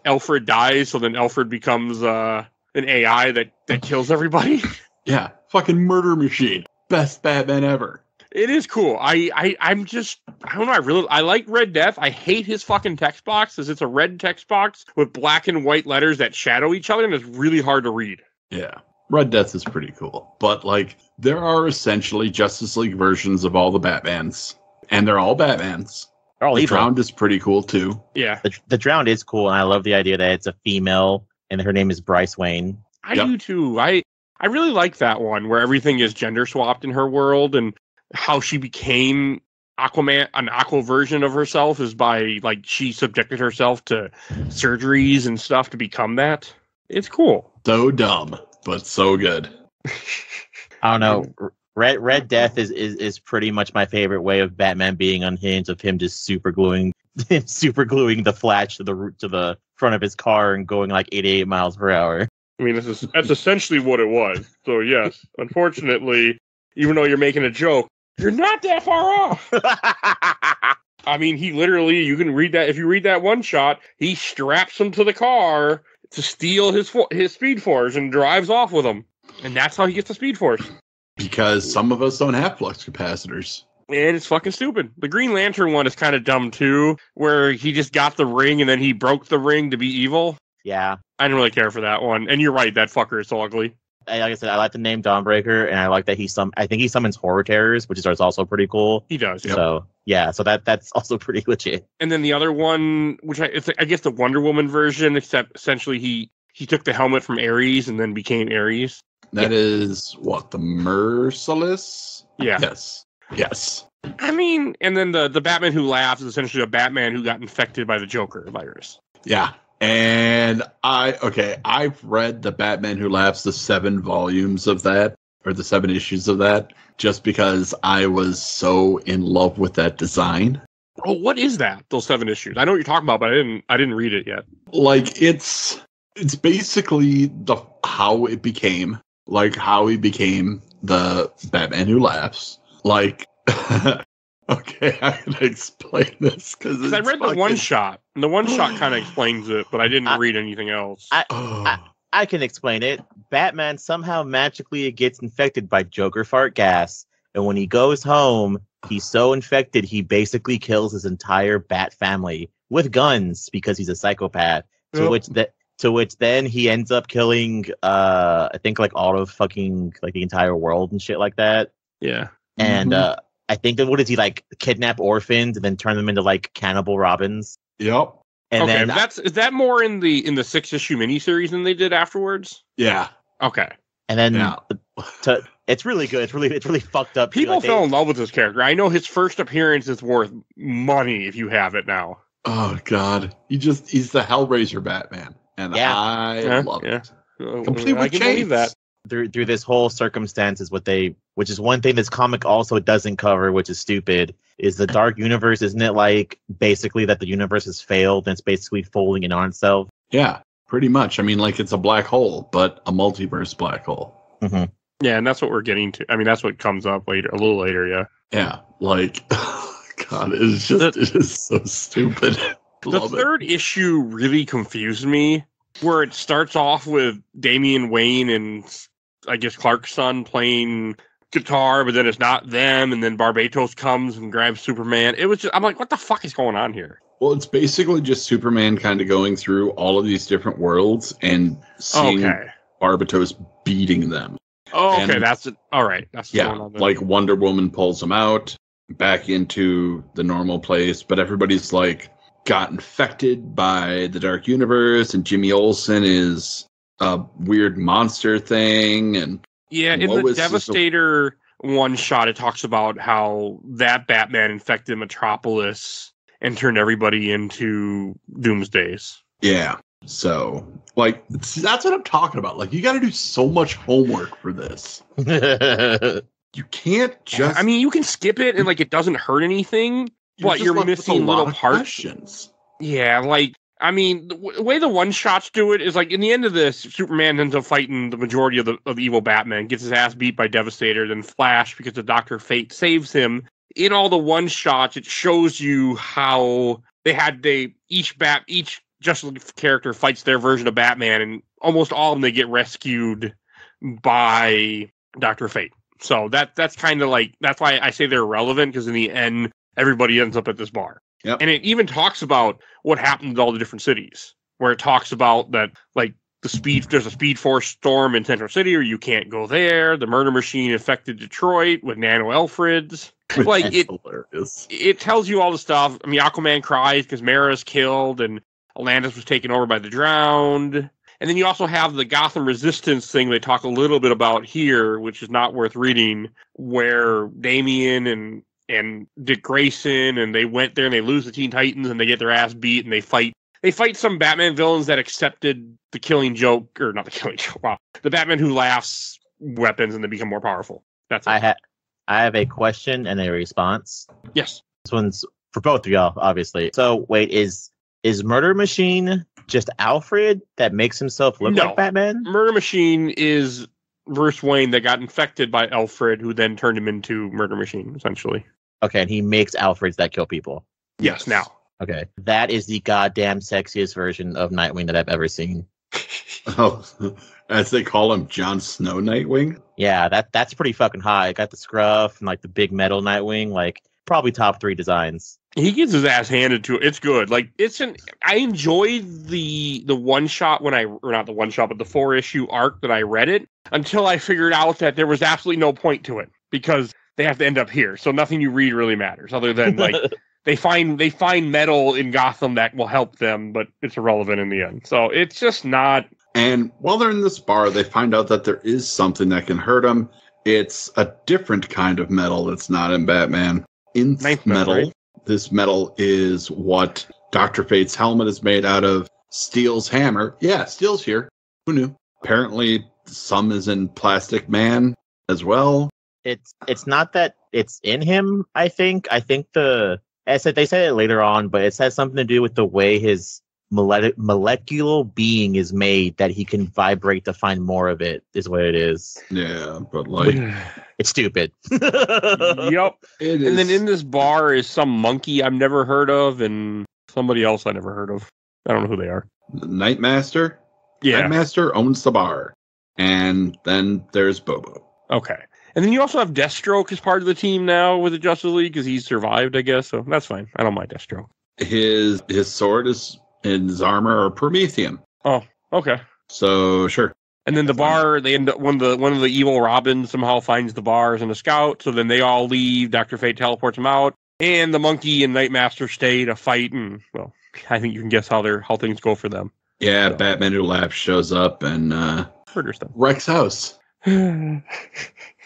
Alfred dies, so then Alfred becomes an AI that kills everybody.
Yeah, fucking Murder Machine. Best Batman ever.
It is cool. I don't know. I like Red Death. I hate his fucking text box because it's a red text box with black and white letters that shadow each other, and it's really hard to read.
Yeah. Red Death is pretty cool. But, like, there are essentially Justice League versions of all the Batmans. And they're all Batmans.
They're all
The
evil.
Drowned is pretty cool, too.
Yeah,
The Drowned is cool, and I love the idea that it's a female and her name is Bryce Wayne.
I
Yep.
do too. I I really like that one where everything is gender swapped in her world, and how she became Aquaman, an Aqua version of herself, is by like she subjected herself to surgeries and stuff to become that. It's cool.
So dumb, but so good.
I don't know. Red Death is pretty much my favorite way of Batman being unhinged, of him just super gluing the Flash to the front of his car and going like 88 miles per hour.
I mean, that's essentially what it was. So yes, unfortunately, even though you're making a joke, you're not that far off. I mean, he literally, you can read that, if you read that one shot, he straps him to the car to steal his Speed Force and drives off with him. And that's how he gets the Speed Force.
Because some of us don't have flux capacitors.
And it's fucking stupid. The Green Lantern one is kind of dumb too, where he just got the ring and then he broke the ring to be evil.
Yeah.
I didn't really care for that one. And you're right, that fucker is so ugly.
Like I said, I like the name Dawnbreaker, and I like that I think he summons horror terrors, which is also pretty cool.
He does.
Yep.
So yeah, so that's also pretty legit.
And then the other one, which I guess the Wonder Woman version, except essentially he took the helmet from Ares and then became Ares.
That is what, the Merciless?
Yeah.
Yes.
I mean, and then the Batman Who Laughs is essentially a Batman who got infected by the Joker virus.
Yeah. And I've read the Batman Who Laughs, the 7 volumes of that, or the 7 issues of that, just because I was so in love with that design.
Oh, what is that? Those 7 issues? I know what you're talking about, but I didn't read it yet.
Like it's basically how he became the Batman Who Laughs. Like, okay, I can explain this because
I read the one shot, and the one shot kind of explains it, but I didn't read anything else.
I can explain it. Batman somehow magically gets infected by Joker fart gas, and when he goes home, he's so infected he basically kills his entire Bat family with guns because he's a psychopath. To which then he ends up killing, I think like all of fucking like the entire world and shit like that.
Yeah,
and I think that what is he like kidnap orphans and then turn them into like cannibal Robins?
Yep.
And
okay,
then
is that more in the 6-issue miniseries than they did afterwards?
Yeah.
Okay.
And then it's really good. It's really fucked up.
People fell in love with this character. I know his first appearance is worth money if you have it now.
Oh God, he's the Hellraiser Batman, and I love it. Complete with chains.
That. Through this whole circumstance is which is one thing this comic also doesn't cover, which is stupid, is the dark universe. Isn't it like basically that the universe has failed and it's basically folding in on itself?
Yeah, pretty much. I mean, like it's a black hole, but a multiverse black hole.
Mm-hmm.
Yeah, and that's what we're getting to. I mean, that's what comes up later, a little later. Yeah.
Yeah, like God, it is so stupid.
The third issue really confused me, where it starts off with Damian Wayne and I guess Clark's son playing guitar, but then it's not them, and then Barbatos comes and grabs Superman. It was just, I'm like, what the fuck is going on here?
Well, it's basically just Superman kind of going through all of these different worlds and seeing Barbatos beating them.
Oh, okay, that's it. All right, that's what's going on there.
Like Wonder Woman pulls him out back into the normal place, but everybody's like got infected by the Dark Universe, and Jimmy Olsen is a weird monster thing, and
in the Devastator one shot, it talks about how that Batman infected Metropolis and turned everybody into Doomsdays.
Yeah. So, like, that's what I'm talking about. Like, you got to do so much homework for this. You can't just...
I mean, you can skip it and, like, it doesn't hurt anything, but you're missing little parts.
Questions.
Yeah, like, I mean, the way the one-shots do it is, like, in the end of this, Superman ends up fighting the majority of the evil Batman, gets his ass beat by Devastator, then Flash, because the Dr. Fate saves him. In all the one-shots, it shows you how each Justice League character fights their version of Batman, and almost all of them, they get rescued by Dr. Fate. So that's kind of like, that's why I say they're relevant, because in the end, everybody ends up at this bar.
Yep.
And it even talks about what happened to all the different cities, where it talks about that, like, there's a Speed Force storm in Central City, or you can't go there. The murder machine affected Detroit with Nano Alfreds. Like, it tells you all the stuff. I mean, Aquaman cries because Mara's killed, and Atlantis was taken over by the Drowned. And then you also have the Gotham Resistance thing they talk a little bit about here, which is not worth reading, where Damian and Dick Grayson, and they went there and they lose the Teen Titans and they get their ass beat and they fight some Batman villains that accepted the Killing Joke, or not the Killing Joke, wow, the Batman Who Laughs weapons, and they become more powerful. That's it.
I have a question and a response.
Yes.
This one's for both of y'all, obviously. So, wait, is Murder Machine just Alfred that makes himself look like Batman?
Murder Machine is Bruce Wayne that got infected by Alfred, who then turned him into Murder Machine, essentially.
Okay, and he makes Alfreds that kill people.
Yes, now.
Okay. That is the goddamn sexiest version of Nightwing that I've ever seen.
Oh, as they call him, Jon Snow Nightwing?
Yeah, that's pretty fucking high. Got the scruff and like the big metal Nightwing, like probably top 3 designs.
He gets his ass handed to it. It's good. Like I enjoyed the one shot but the 4-issue arc that I read it until I figured out that there was absolutely no point to it because they have to end up here. So nothing you read really matters other than like they find metal in Gotham that will help them, but it's irrelevant in the end. So it's just not.
And while they're in this bar, they find out that there is something that can hurt them. It's a different kind of metal that's not in Batman. Nth metal. Right? This metal is what Dr. Fate's helmet is made out of. Steel's hammer. Yeah, Steel's here. Who knew? Apparently, some is in Plastic Man as well.
It's not that it's in him, I think. I think they said it later on, but it has something to do with the way his molecular being is made, that he can vibrate to find more of it, is what it is.
Yeah, but like
it's stupid.
Yep. And then in this bar is some monkey I've never heard of and somebody else I never heard of. I don't know who they are.
Nightmaster?
Yeah.
Nightmaster owns the bar. And then there's Bobo.
Okay. And then you also have Deathstroke as part of the team now with the Justice League because he's survived, I guess. So that's fine. I don't mind Deathstroke.
His sword is and his armor are Promethean.
Oh, okay.
So sure.
And then the bar, they end up one of the evil Robins somehow finds the bars and a scout. So then they all leave. Dr. Fate teleports them out, and the monkey and Nightmaster stay to fight. And well, I think you can guess how things go for them.
Yeah, so. Batman Who Laughs shows up and
murders them.
Wrecks house.
You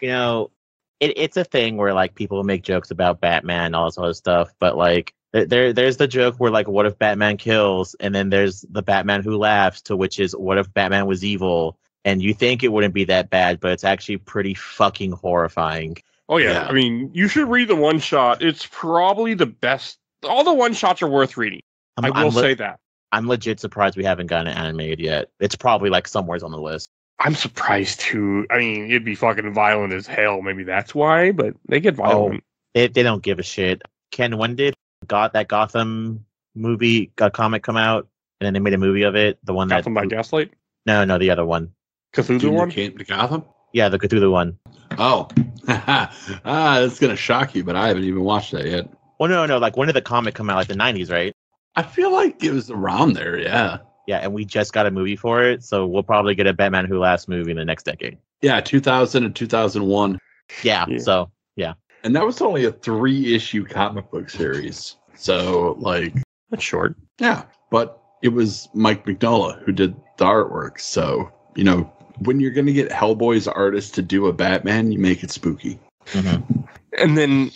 know, it's a thing where like people make jokes about Batman and all this other stuff, but like. There's the joke where, like, what if Batman kills? And then there's the Batman Who Laughs, to which is, what if Batman was evil? And you think it wouldn't be that bad, but it's actually pretty fucking horrifying.
Oh, yeah. I mean, you should read the one-shot. It's probably the best. All the one-shots are worth reading. I will say that.
I'm legit surprised we haven't gotten it animated yet. It's probably, like, somewhere's on the list.
I'm surprised, too. I mean, it'd be fucking violent as hell. Maybe that's why, but they get violent.
They don't give a shit. Ken, when did that Gotham comic come out, and then they made a movie of it? The one
Gotham by Gaslight?
No, the other one.
Cthulhu one?
Came to Gotham?
Yeah, the Cthulhu one.
Oh. That's going to shock you, but I haven't even watched that yet.
Well, no, like, when did the comic come out? Like the 90s, right?
I feel like it was around there, yeah.
Yeah, and we just got a movie for it, so we'll probably get a Batman Who Laughs movie in the next decade.
Yeah, 2000 and 2001.
Yeah. So, yeah.
And that was only a 3-issue comic book series. So, like...
That's short.
Yeah, but it was Mike Mignola who did the artwork. So, you know, when you're going to get Hellboy's artist to do a Batman, you make it spooky.
Mm-hmm.
And then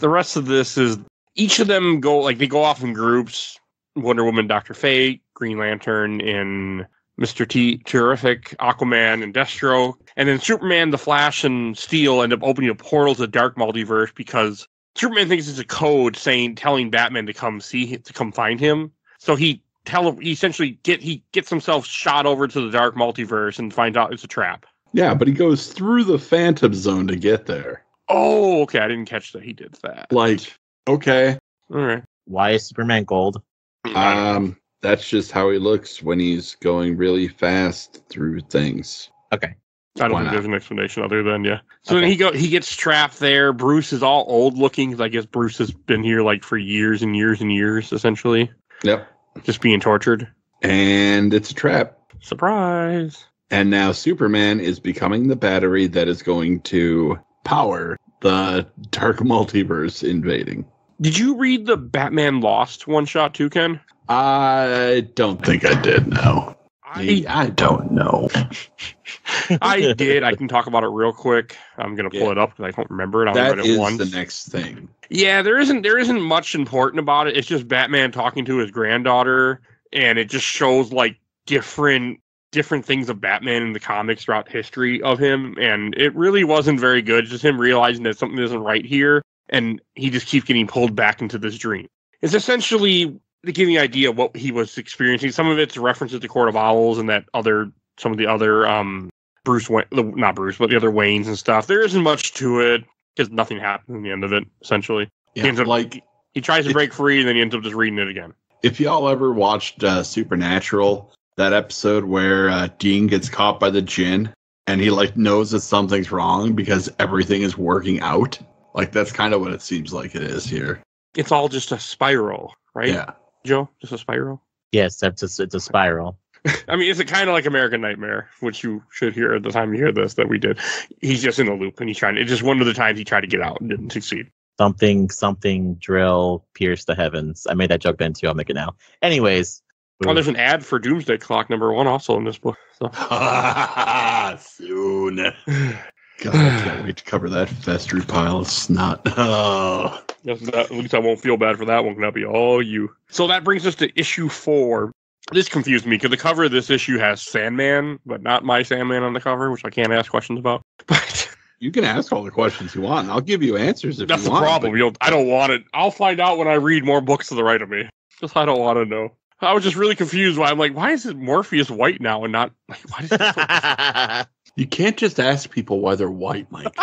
the rest of this is... Each of them go off in groups. Wonder Woman, Dr. Fate, Green Lantern, and Mr. Terrific, Aquaman, and Deathstroke. And then Superman, The Flash, and Steel end up opening a portal to the Dark Multiverse because Superman thinks it's a code telling Batman to come find him. So he essentially gets himself shot over to the Dark Multiverse and finds out it's a trap.
Yeah, but he goes through the Phantom Zone to get there.
Oh, okay. I didn't catch that he did that.
Like, okay.
All right.
Why is Superman gold?
That's just how he looks when he's going really fast through things.
Okay.
I don't think there's an explanation other than, yeah. So then he gets trapped there. Bruce is all old looking because I guess Bruce has been here like for years and years and years, essentially.
Yep.
Just being tortured.
And it's a trap.
Surprise.
And now Superman is becoming the battery that is going to power the Dark Multiverse invading.
Did you read the Batman Lost one-shot too, Ken?
I don't think I did, no. I don't know.
I did. I can talk about it real quick. I'm gonna pull it up because I don't remember it. I
That
read it
is
once.
the next thing.
Yeah, there isn't much important about it. It's just Batman talking to his granddaughter, and it just shows like different things of Batman in the comics throughout history of him, and it really wasn't very good. Just him realizing that something isn't right here, and he just keeps getting pulled back into this dream. It's essentially to give you an idea of what he was experiencing. Some of it's references to Court of Owls and some of the other Bruce Wayne, not Bruce, but the other Waynes and stuff. There isn't much to it because nothing happens in the end of it. Essentially,
Yeah,
he tries to break free and then he ends up just reading it again.
If y'all ever watched Supernatural, that episode where Dean gets caught by the djinn and he like knows that something's wrong because everything is working out. Like that's kind of what it seems like it is here.
It's all just a spiral, right?
Yeah.
Joe, just a spiral.
Yes, it's a spiral.
I mean, it's kind of like American Nightmare, which you should hear at the time you hear this that we did. He's just in a loop and he's trying. It's just one of the times he tried to get out and didn't succeed.
Something drill pierce the heavens. I made that joke then too. I'll make it now. Anyways.
Oh, there's an ad for Doomsday Clock #1 also in this book. So.
Soon. God, I can't wait to cover that festery pile of snot. Oh.
At least I won't feel bad for that one. That'll be all you. So that brings us to issue 4. This confused me because the cover of this issue has Sandman, but not my Sandman on the cover, which I can't ask questions about. But
you can ask all the questions you want, and I'll give you answers if
that's
you want.
That's the problem. I don't want it. I'll find out when I read more books to the right of me. Because I don't want to know. I was just really confused. I'm like, why is it Morpheus white now and not... Like, why is it
You can't just ask people why they're white, Mike.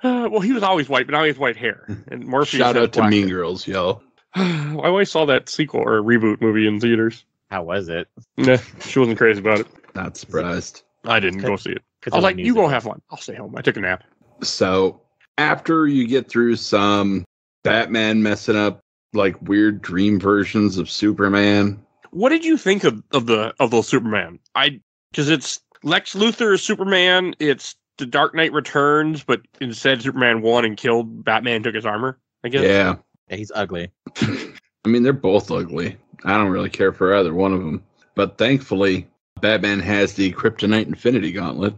Well, he was always white, but now he has white hair. And Morpheus
Shout out to Mean
hair.
Girls, yo.
I always saw that sequel or reboot movie in theaters.
How was it?
Nah, she wasn't crazy about it.
Not surprised.
I didn't go see it. I was like, you go have fun. I'll stay home. I took a nap.
So, after you get through some Batman messing up like weird dream versions of Superman.
What did you think of those Superman? Because it's Lex Luthor is Superman. It's The Dark Knight Returns, but instead Superman won and killed Batman and took his armor, I guess.
Yeah,
he's ugly.
I mean, they're both ugly. I don't really care for either one of them. But thankfully, Batman has the Kryptonite Infinity Gauntlet.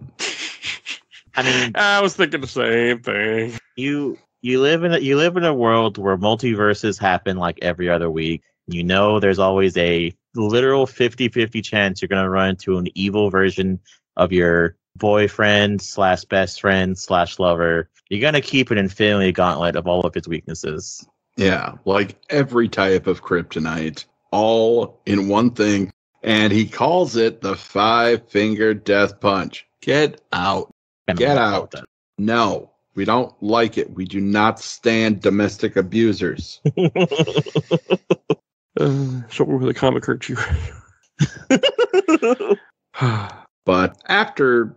I mean,
I was thinking the same thing.
You live in a world where multiverses happen like every other week. You know there's always a literal 50-50 chance you're going to run into an evil version of your boyfriend / best friend / lover. You're going to keep an infinity gauntlet of all of his weaknesses.
Yeah, like every type of kryptonite, all in one thing. And he calls it the 5-finger death punch. Get out. Get out. No. We don't like it. We do not stand domestic abusers.
Show me where the comic hurt you.
But after,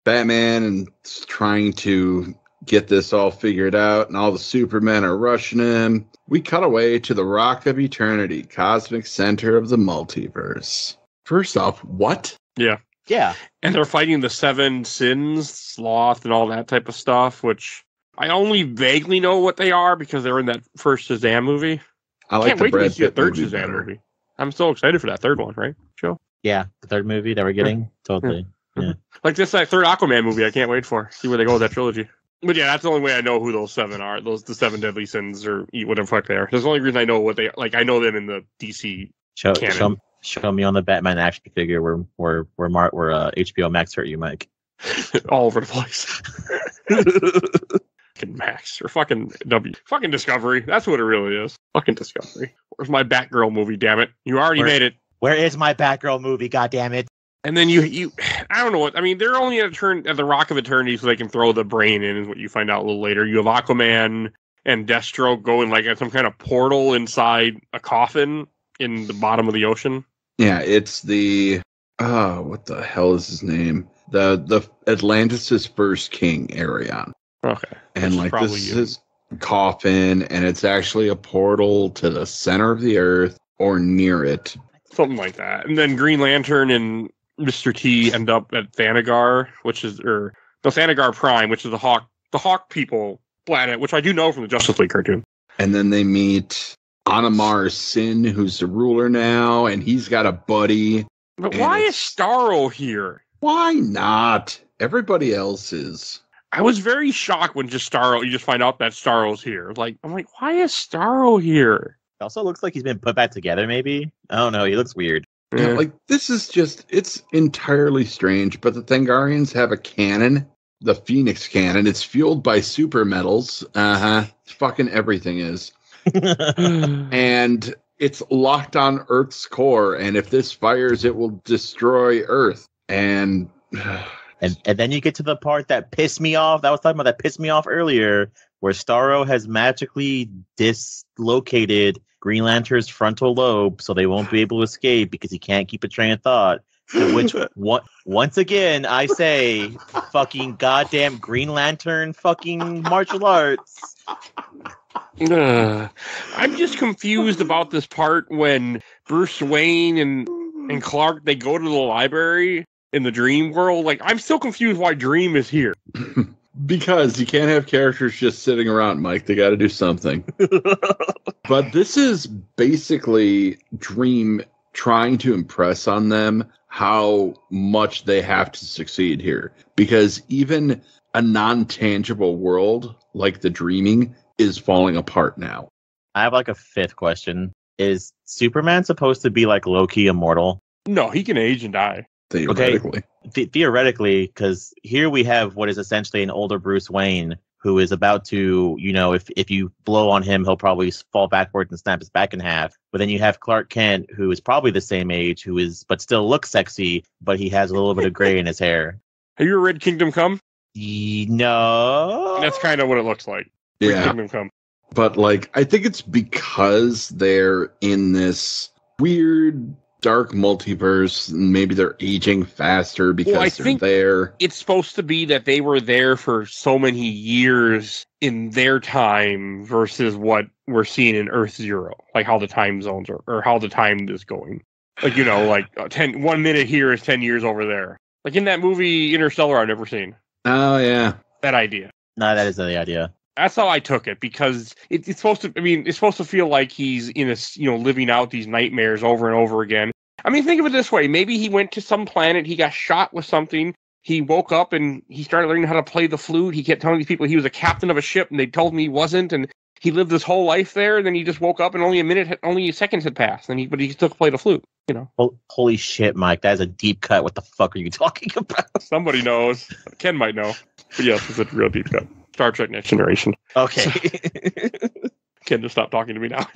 Batman and trying to get this all figured out and all the Supermen are rushing him, we cut away to the Rock of Eternity, cosmic center of the multiverse. First off, what?
Yeah.
Yeah.
And they're fighting the 7 sins, Sloth, and all that type of stuff, which I only vaguely know what they are because they're in that first Shazam movie.
I like
can't wait to see the third
movie
Shazam
better.
movie. I'm so excited for that third one, right, Joe?
Yeah, the third movie that we're getting. Totally. Yeah.
Like that third Aquaman movie, I can't wait for. See where they go with that trilogy. But yeah, that's the only way I know who those 7 are. The 7 deadly sins or whatever the fuck they are. That's the only reason I know what they are. Like, I know them in the DC canon.
Show me on the Batman action figure where HBO Max hurt you, Mike.
All over the place. Fucking Max or fucking fucking Discovery. That's what it really is. Fucking Discovery. Where's my Batgirl movie? Damn it! You already made it.
Where is my Batgirl movie? God damn it!
And then you I don't know what I mean. They're only at the Rock of Eternity, so they can throw the brain in. Is what you find out a little later. You have Aquaman and Deathstroke going like at some kind of portal inside a coffin in the bottom of the ocean.
Yeah, it's the what the hell is his name? The Atlantis' first king, Arion.
Okay.
And like this is his coffin, and it's actually a portal to the center of the earth or near it.
Something like that. And then Green Lantern and Mr. T end up at Thanagar, Thanagar Prime, which is the Hawk people planet, which I do know from the Justice League cartoon.
And then they meet Anamar Sin, who's the ruler now, and he's got a buddy.
But why is Starro here?
Why not? Everybody else is.
I was very shocked when you just find out that Starro's here. I'm like, why is Starro here?
It also looks like he's been put back together, maybe? I don't know. He looks weird.
Yeah, this is just, it's entirely strange, but the Thangarians have a cannon, the Phoenix cannon. It's fueled by super metals. Fucking everything is. And it's locked on Earth's core, and if this fires, it will destroy Earth. And
then you get to the part that pissed me off. That was talking about that pissed me off earlier, where Starro has magically dislocated Green Lantern's frontal lobe, so they won't be able to escape because he can't keep a train of thought. To which, once again, I say, fucking goddamn Green Lantern fucking martial arts.
I'm just confused about this part when Bruce Wayne and Clark, they go to the library in the Dream world. I'm still confused why Dream is here.
Because you can't have characters just sitting around, Mike. They got to do something. But this is basically Dream trying to impress on them how much they have to succeed here. Because even a non-tangible world like the Dreaming is falling apart now.
I have a fifth question. Is Superman supposed to be low-key immortal?
No, he can age and die.
Theoretically.
Okay. Theoretically, because here we have what is essentially an older Bruce Wayne who is about to, if you blow on him, he'll probably fall backwards and snap his back in half. But then you have Clark Kent, who is probably the same age, but still looks sexy, but he has a little bit of gray in his hair.
Have you ever read Kingdom Come?
No.
That's kind of what it looks like.
Yeah.
Kingdom Come.
But I think it's because they're in this weird dark multiverse, and maybe they're aging faster because they're there.
It's supposed to be that they were there for so many years in their time versus what we're seeing in Earth Zero, how the time zones are, or how the time is going. 1 minute here is 10 years over there. In that movie Interstellar I've never seen.
Oh, yeah.
That idea.
No, that is the idea.
That's how I took it, because it's supposed to. It's supposed to feel like he's in living out these nightmares over and over again. Think of it this way: maybe he went to some planet, he got shot with something, he woke up and he started learning how to play the flute. He kept telling these people he was a captain of a ship, and they told me he wasn't, and he lived his whole life there. And then he just woke up, and only seconds had passed, but he still played the flute.
Holy shit, Mike! That is a deep cut. What the fuck are you talking about?
Somebody knows. Ken might know, but yes, it's a real deep cut. Star Trek Next Generation.
Okay.
Ken, just stop talking to me now.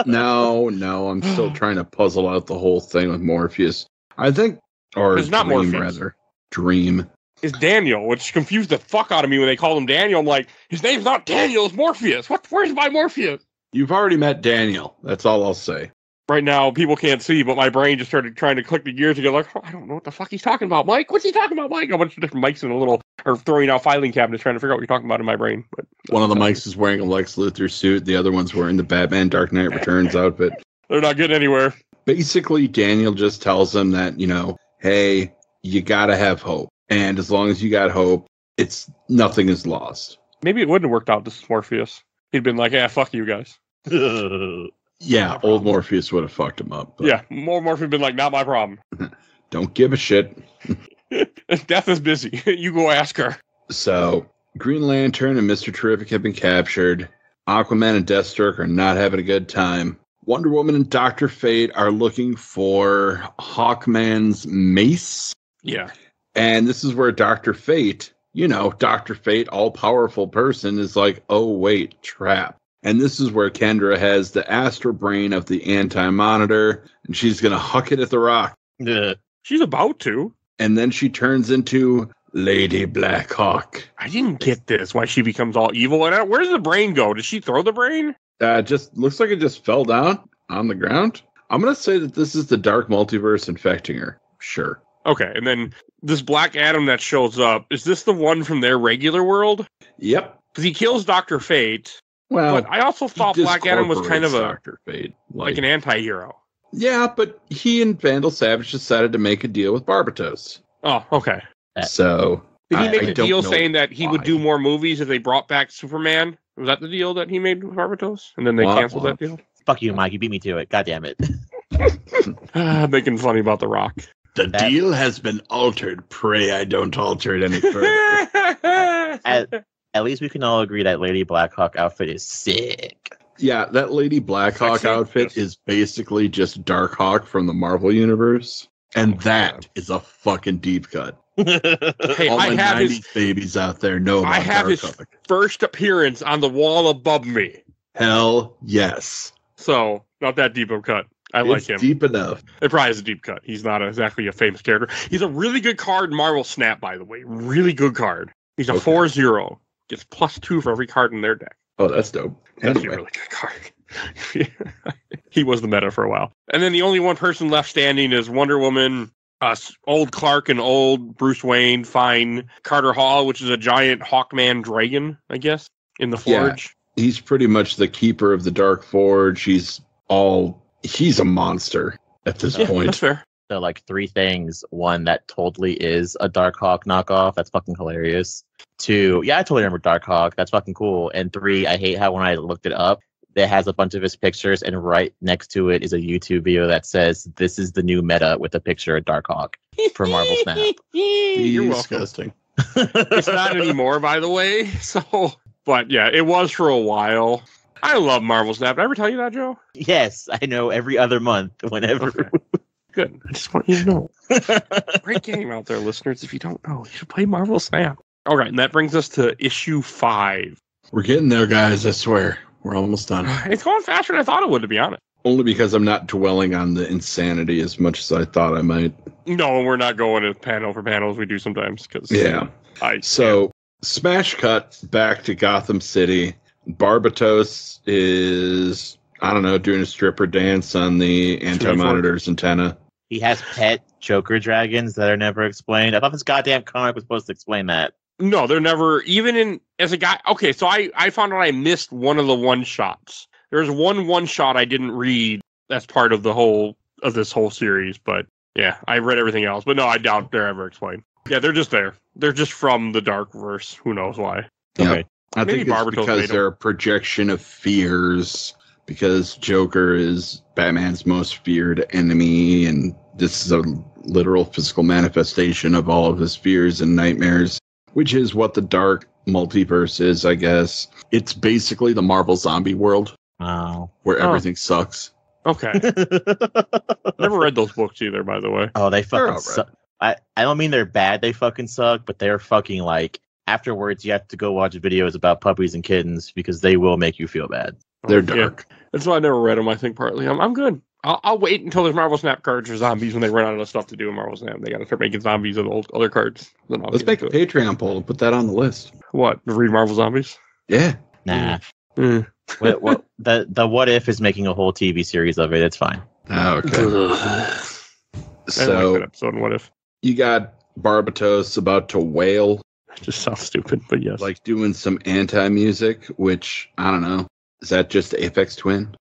No, I'm still trying to puzzle out the whole thing with Morpheus. I think, or
it's not
Dream,
Morpheus.
rather. Dream.
It's Daniel, which confused the fuck out of me when they called him Daniel. I'm like, his name's not Daniel, it's Morpheus. Where's my Morpheus?
You've already met Daniel. That's all I'll say.
Right now, people can't see, but my brain just started trying to click the gears together. I don't know what the fuck he's talking about, Mike. What's he talking about, Mike? A bunch of different mics in or throwing out filing cabinets trying to figure out what you're talking about in my brain. But
one of the mics is wearing a Lex Luthor suit. The other one's wearing the Batman Dark Knight Returns outfit.
They're not getting anywhere.
Basically, Daniel just tells him that, hey, you gotta have hope. And as long as you got hope, nothing is lost.
Maybe it wouldn't have worked out, this is Morpheus. He'd been like, fuck you guys.
Yeah, old Morpheus would have fucked him up.
Yeah, Morphin had been like, not my problem.
Don't give a shit.
Death is busy. You go ask her.
So, Green Lantern and Mr. Terrific have been captured. Aquaman and Deathstroke are not having a good time. Wonder Woman and Dr. Fate are looking for Hawkman's mace.
Yeah.
And this is where Dr. Fate, Dr. Fate, all-powerful person, is like, oh, wait, trap. And this is where Kendra has the astral brain of the Anti-Monitor, and she's going to huck it at the Rock.
She's about to.
And then she turns into Lady Blackhawk.
I didn't get this, why she becomes all evil. And where does the brain go? Did she throw the brain?
Just looks like it just fell down on the ground. I'm going to say that this is the Dark Multiverse infecting her. Sure.
Okay, and then this Black Adam that shows up, is this the one from their regular world?
Yep.
Because he kills Dr. Fate.
Well,
but I also thought Black Adam was kind of
Dr. Fate,
like an anti-hero.
Yeah, but he and Vandal Savage decided to make a deal with Barbatos.
Oh, okay.
So
Did he make
I
a
don't
deal
know
saying that he would do
why.
more movies if they brought back Superman? Was that the deal that he made with Barbatos? And then they
Wah,
canceled
wah.
that deal?
Fuck you, Mike. You beat me to it. God damn it.
Making funny about The Rock.
The deal has been altered. Pray I don't alter it any further.
At least we can all agree that Lady Blackhawk outfit is sick.
Yeah, that Lady Blackhawk
Sexy?
outfit
Yes.
is basically just Darkhawk from the Marvel Universe. And
Oh,
that
God.
is a fucking deep cut.
Hey,
All
I
the
have
90s
his
babies out there know about
I have his
Darkhawk.
first appearance on the wall above me.
Hell yes.
So, not that deep of a cut. I like
It's
him.
deep enough.
It probably is a deep cut. He's not exactly a famous character. He's a really good card in Marvel Snap, by the way. Really good card. He's a
Okay.
4/0. Gets +2 for every card in their deck.
Oh, that's dope.
That's
Anyway,
a really good card. He was the meta for a while. And then the only one person left standing is Wonder Woman, old Clark and old Bruce Wayne find Carter Hall, which is a giant Hawkman dragon, I guess, in the
Yeah.
Forge.
he's pretty much the keeper of the Dark Forge. He's a monster at this
Yeah,
point.
that's fair.
So, like, 3 things. 1, that totally is a Darkhawk knockoff. That's fucking hilarious. 2, yeah, I totally remember Darkhawk. That's fucking cool. And 3, I hate how when I looked it up, it has a bunch of his pictures, and right next to it is a YouTube video that says, "This is the new meta," with a picture of Darkhawk for Marvel Snap.
You're welcome.
Disgusting.
It's not anymore, by the way. So, but yeah, it was for a while. I love Marvel Snap. Did I ever tell you that, Joe?
Yes, I know every other month, whenever.
Okay. Good. I just want you to know. Great game out there, listeners. If you don't know, you should play Marvel Snap. All right, and that brings us to issue 5.
We're getting there, guys. I swear. We're almost done.
It's going faster than I thought it would, to be honest.
Only because I'm not dwelling on the insanity as much as I thought I might.
No, we're not going to panel for panel as we do sometimes. Cause,
Yeah. So, smash cut back to Gotham City. Barbatos is, I don't know, doing a stripper dance on the anti-monitor's antenna.
He has pet Joker dragons that are never explained. I thought this goddamn comic was supposed to explain that.
No, they're never, even in, as a guy, okay, so I found out I missed one of the one-shots. There's one shot I didn't read that's part of this whole series, but yeah, I read everything else. But no, I doubt they're ever explained. Yeah, they're just there. They're just from the Darkverse. Who knows why?
Yep.
Okay.
I
Maybe
think it's
Barbatos made
because
'em.
they're a projection of fears, because Joker is Batman's most feared enemy, and this is a literal physical manifestation of all of his fears and nightmares, which is what the dark multiverse is, I guess. It's basically the Marvel zombie world,
Oh.
where
Oh.
everything sucks.
Okay. Never read those books either, by the way.
Oh, they
They're
fucking
alright.
suck. I don't mean they're bad, they fucking suck, but they're fucking like, afterwards you have to go watch videos about puppies and kittens because they will make you feel bad.
They're
Yeah.
dark.
That's why I never read them, I think, partly. I'm good. I'll wait until there's Marvel Snap cards for zombies when they run out of stuff to do in Marvel Snap. They got to start making zombies of the old other cards. Then I'll
Let's
get
make a
into it.
Patreon poll and put that on the list.
What? Read Marvel Zombies?
Yeah.
Nah.
Mm.
The What If is making a whole TV series of it. It's fine.
Okay.
I like that
So
episode. And what if?
you got Barbatos about to wail,
It just sounds stupid, but yes.
like doing some anti-music, which, I don't know. Is that just Apex Twin?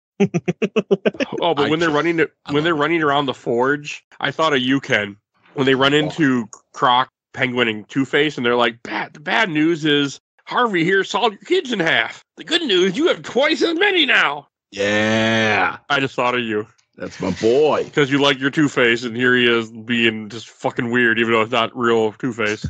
Oh, but when they're running around the Forge, I thought of you, Ken. When they run into Croc, Penguin, and Two-Face, and they're like, the bad news is Harvey here sawed your kids in half. The good news, you have twice as many now.
Yeah.
I just thought of you.
That's my boy.
Because you like your Two-Face, and here he is being just fucking weird, even though it's not real Two-Face.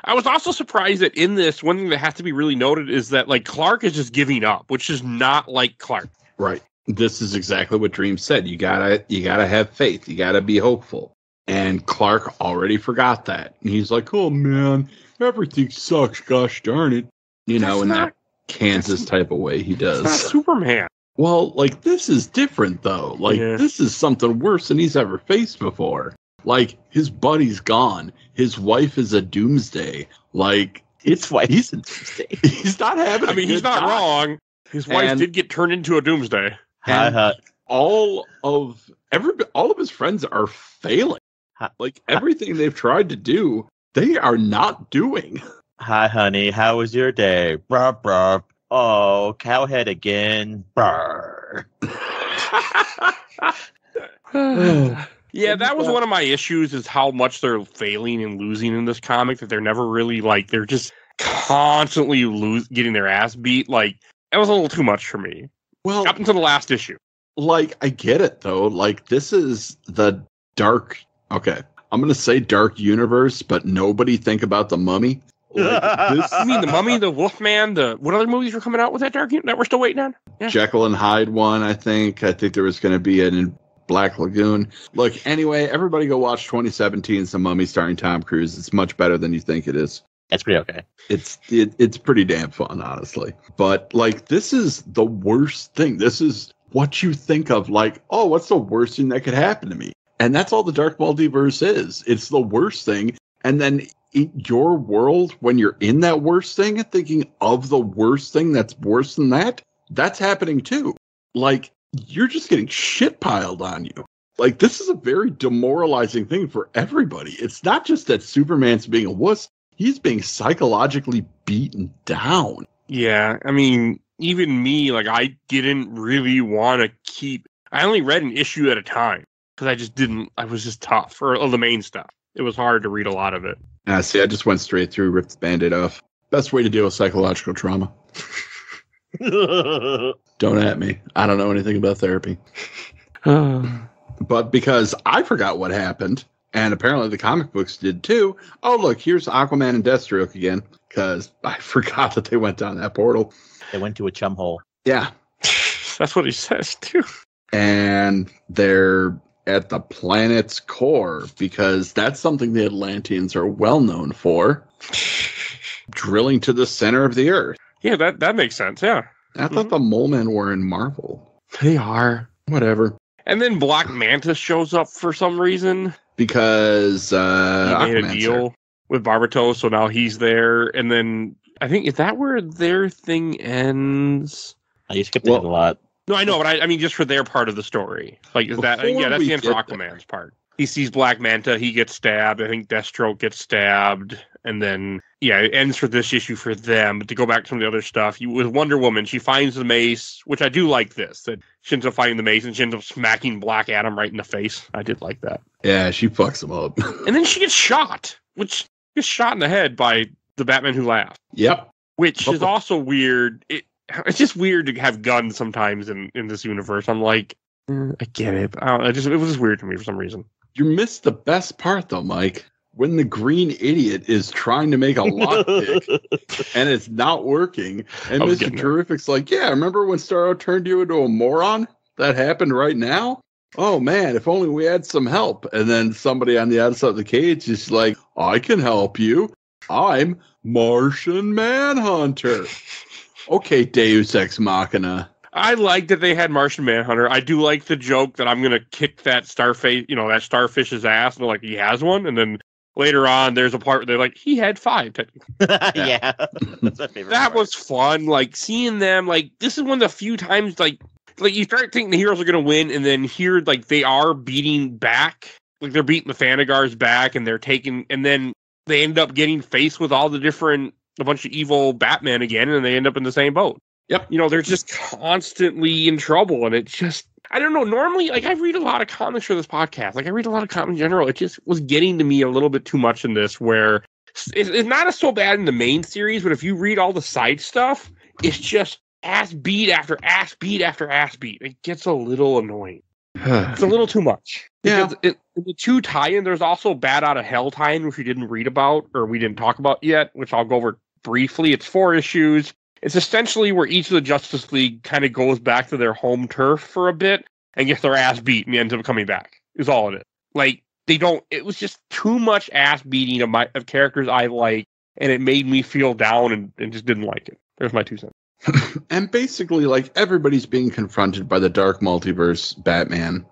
I was also surprised that in this, one thing that has to be really noted is that, like, Clark is just giving up, which is not like Clark.
Right. This is exactly what Dream said. You gotta have faith. You gotta be hopeful. And Clark already forgot that. And he's like, oh man, everything sucks, gosh darn it. You know,
That's
in
not-
that Kansas type of way he
It's not
does.
Superman.
Well, like, this is different though. Like,
Yeah.
this is something worse than he's ever faced before. Like, his buddy's gone. His wife is a doomsday. Like,
It's why
he's not having
I mean, he's not wrong. His wife
And-
did get turned into a doomsday.
All of his friends are failing. Like, everything they've tried to do, they are not doing.
Hi, honey. How was your day? Brr, brr. Oh, cowhead again. Brr.
Yeah, that was one of my issues, is how much they're failing and losing in this comic, that they're never really, like, they're just constantly getting their ass beat. Like, that was a little too much for me.
Well,
up until the last issue.
Like, I get it, though. Like, this is the dark... Okay, I'm going to say dark universe, but nobody think about the Mummy. Like, this...
You mean the Mummy, the Wolfman, what other movies were coming out with that dark that we're still waiting on? Yeah.
Jekyll and Hyde one, I think. I think there was going to be an Black Lagoon. Look, anyway, everybody go watch 2017's The Mummy starring Tom Cruise. It's much better than you think it is.
It's pretty okay.
It's pretty damn fun, honestly. But, like, this is the worst thing. This is what you think of, like, oh, what's the worst thing that could happen to me? And that's all the Dark Multiverse is. It's the worst thing. And then in your world, when you're in that worst thing, thinking of the worst thing that's worse than that, that's happening too. Like, you're just getting shit piled on you. Like, this is a very demoralizing thing for everybody. It's not just that Superman's being a wuss. He's being psychologically beaten down.
Yeah, I mean, even me, like, I didn't really want to keep... I only read an issue at a time, because I was just tough for the main stuff. It was hard to read a lot of it.
See, I just went straight through, ripped the Band-Aid off. Best way to deal with psychological trauma. Don't at me. I don't know anything about therapy. But because I forgot what happened, and apparently the comic books did too. Oh, look, here's Aquaman and Deathstroke again, because I forgot that they went down that portal.
They went to a chum hole.
Yeah.
That's what he says, too.
And they're at the planet's core, because that's something the Atlanteans are well known for. Drilling to the center of the Earth.
Yeah, that makes sense, yeah.
I thought the Mole Men were in Marvel.
They are.
Whatever.
And then Black Manta shows up for some reason.
Because
he made a
Aquaman's
deal with Barbatos, so now he's there. And then, I think, is that where their thing ends?
You skipped ahead a lot.
No, I know, but I mean, just for their part of the story. Like, is that... Yeah, that's the end for Aquaman's part. He sees Black Manta, he gets stabbed. I think Deathstroke gets stabbed. And then, yeah, it ends for this issue for them. But to go back to some of the other stuff, with Wonder Woman, she finds the mace, which I do like this, that she ends up finding the mace and she ends up smacking Black Adam right in the face. I did like that.
Yeah, she fucks him up.
And then she gets shot, which gets shot in the head by the Batman Who Laughs.
Yep.
Which is also weird. It's just weird to have guns sometimes in this universe. I'm like, I get it. It was just weird to me for some reason.
You missed the best part, though, Mike. When the green idiot is trying to make a lockpick and it's not working, and Mr. Terrific's like, yeah, remember when Starro turned you into a moron? That happened right now? Oh, man, if only we had some help. And then somebody on the outside of the cage is like, I can help you. I'm Martian Manhunter. Okay, Deus Ex Machina.
I like that they had Martian Manhunter. I do like the joke that I'm going to kick that starfish, that starfish's ass. And they're like, he has one. And then later on, there's a part where they're like, he had 5.
Yeah. That's my favorite
That
part.
was fun. Like, seeing them, like, this is one of the few times, like you start thinking the heroes are going to win, and then here, like, they are beating back. Like, they're beating the Thanagars back, and they're taking, and then they end up getting faced with all a bunch of evil Batman again, and they end up in the same boat.
Yep.
They're just constantly in trouble, and it's just, I don't know, normally, like, I read a lot of comics for this podcast. Like, I read a lot of comics in general. It just was getting to me a little bit too much in this, where it's not so bad in the main series, but if you read all the side stuff, it's just ass beat after ass beat after ass beat. It gets a little annoying. It's a little too much.
Yeah.
Because the 2 tie-in, there's also Bat Out of Hell tie-in, which we didn't read about, or we didn't talk about yet, which I'll go over briefly. It's 4 issues. It's essentially where each of the Justice League kind of goes back to their home turf for a bit and gets their ass beat and ends up coming back. Is all it is. Like, it was just too much ass beating of characters I like, and it made me feel down and just didn't like it. There's my 2 cents.
And basically, like, everybody's being confronted by the Dark Multiverse Batman,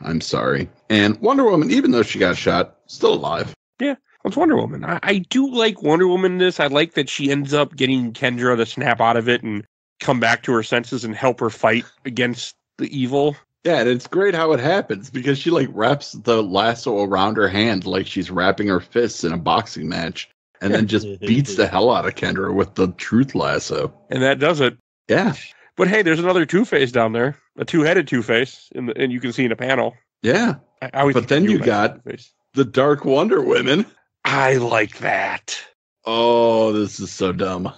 I'm sorry. And Wonder Woman, even though she got shot, still alive.
Yeah. It's Wonder Woman. I do like Wonder Woman in this. I like that she ends up getting Kendra to snap out of it and come back to her senses and help her fight against the evil.
Yeah, and it's great how it happens, because she, like, wraps the lasso around her hand like she's wrapping her fists in a boxing match, and then just beats the hell out of Kendra with the truth lasso.
And that does it.
Yeah.
But hey, there's another Two-Face down there. A 2-headed Two-Face, and you can see in a panel.
Yeah.
I always
But then you got the Dark Wonder Women.
I like that.
Oh, this is so dumb.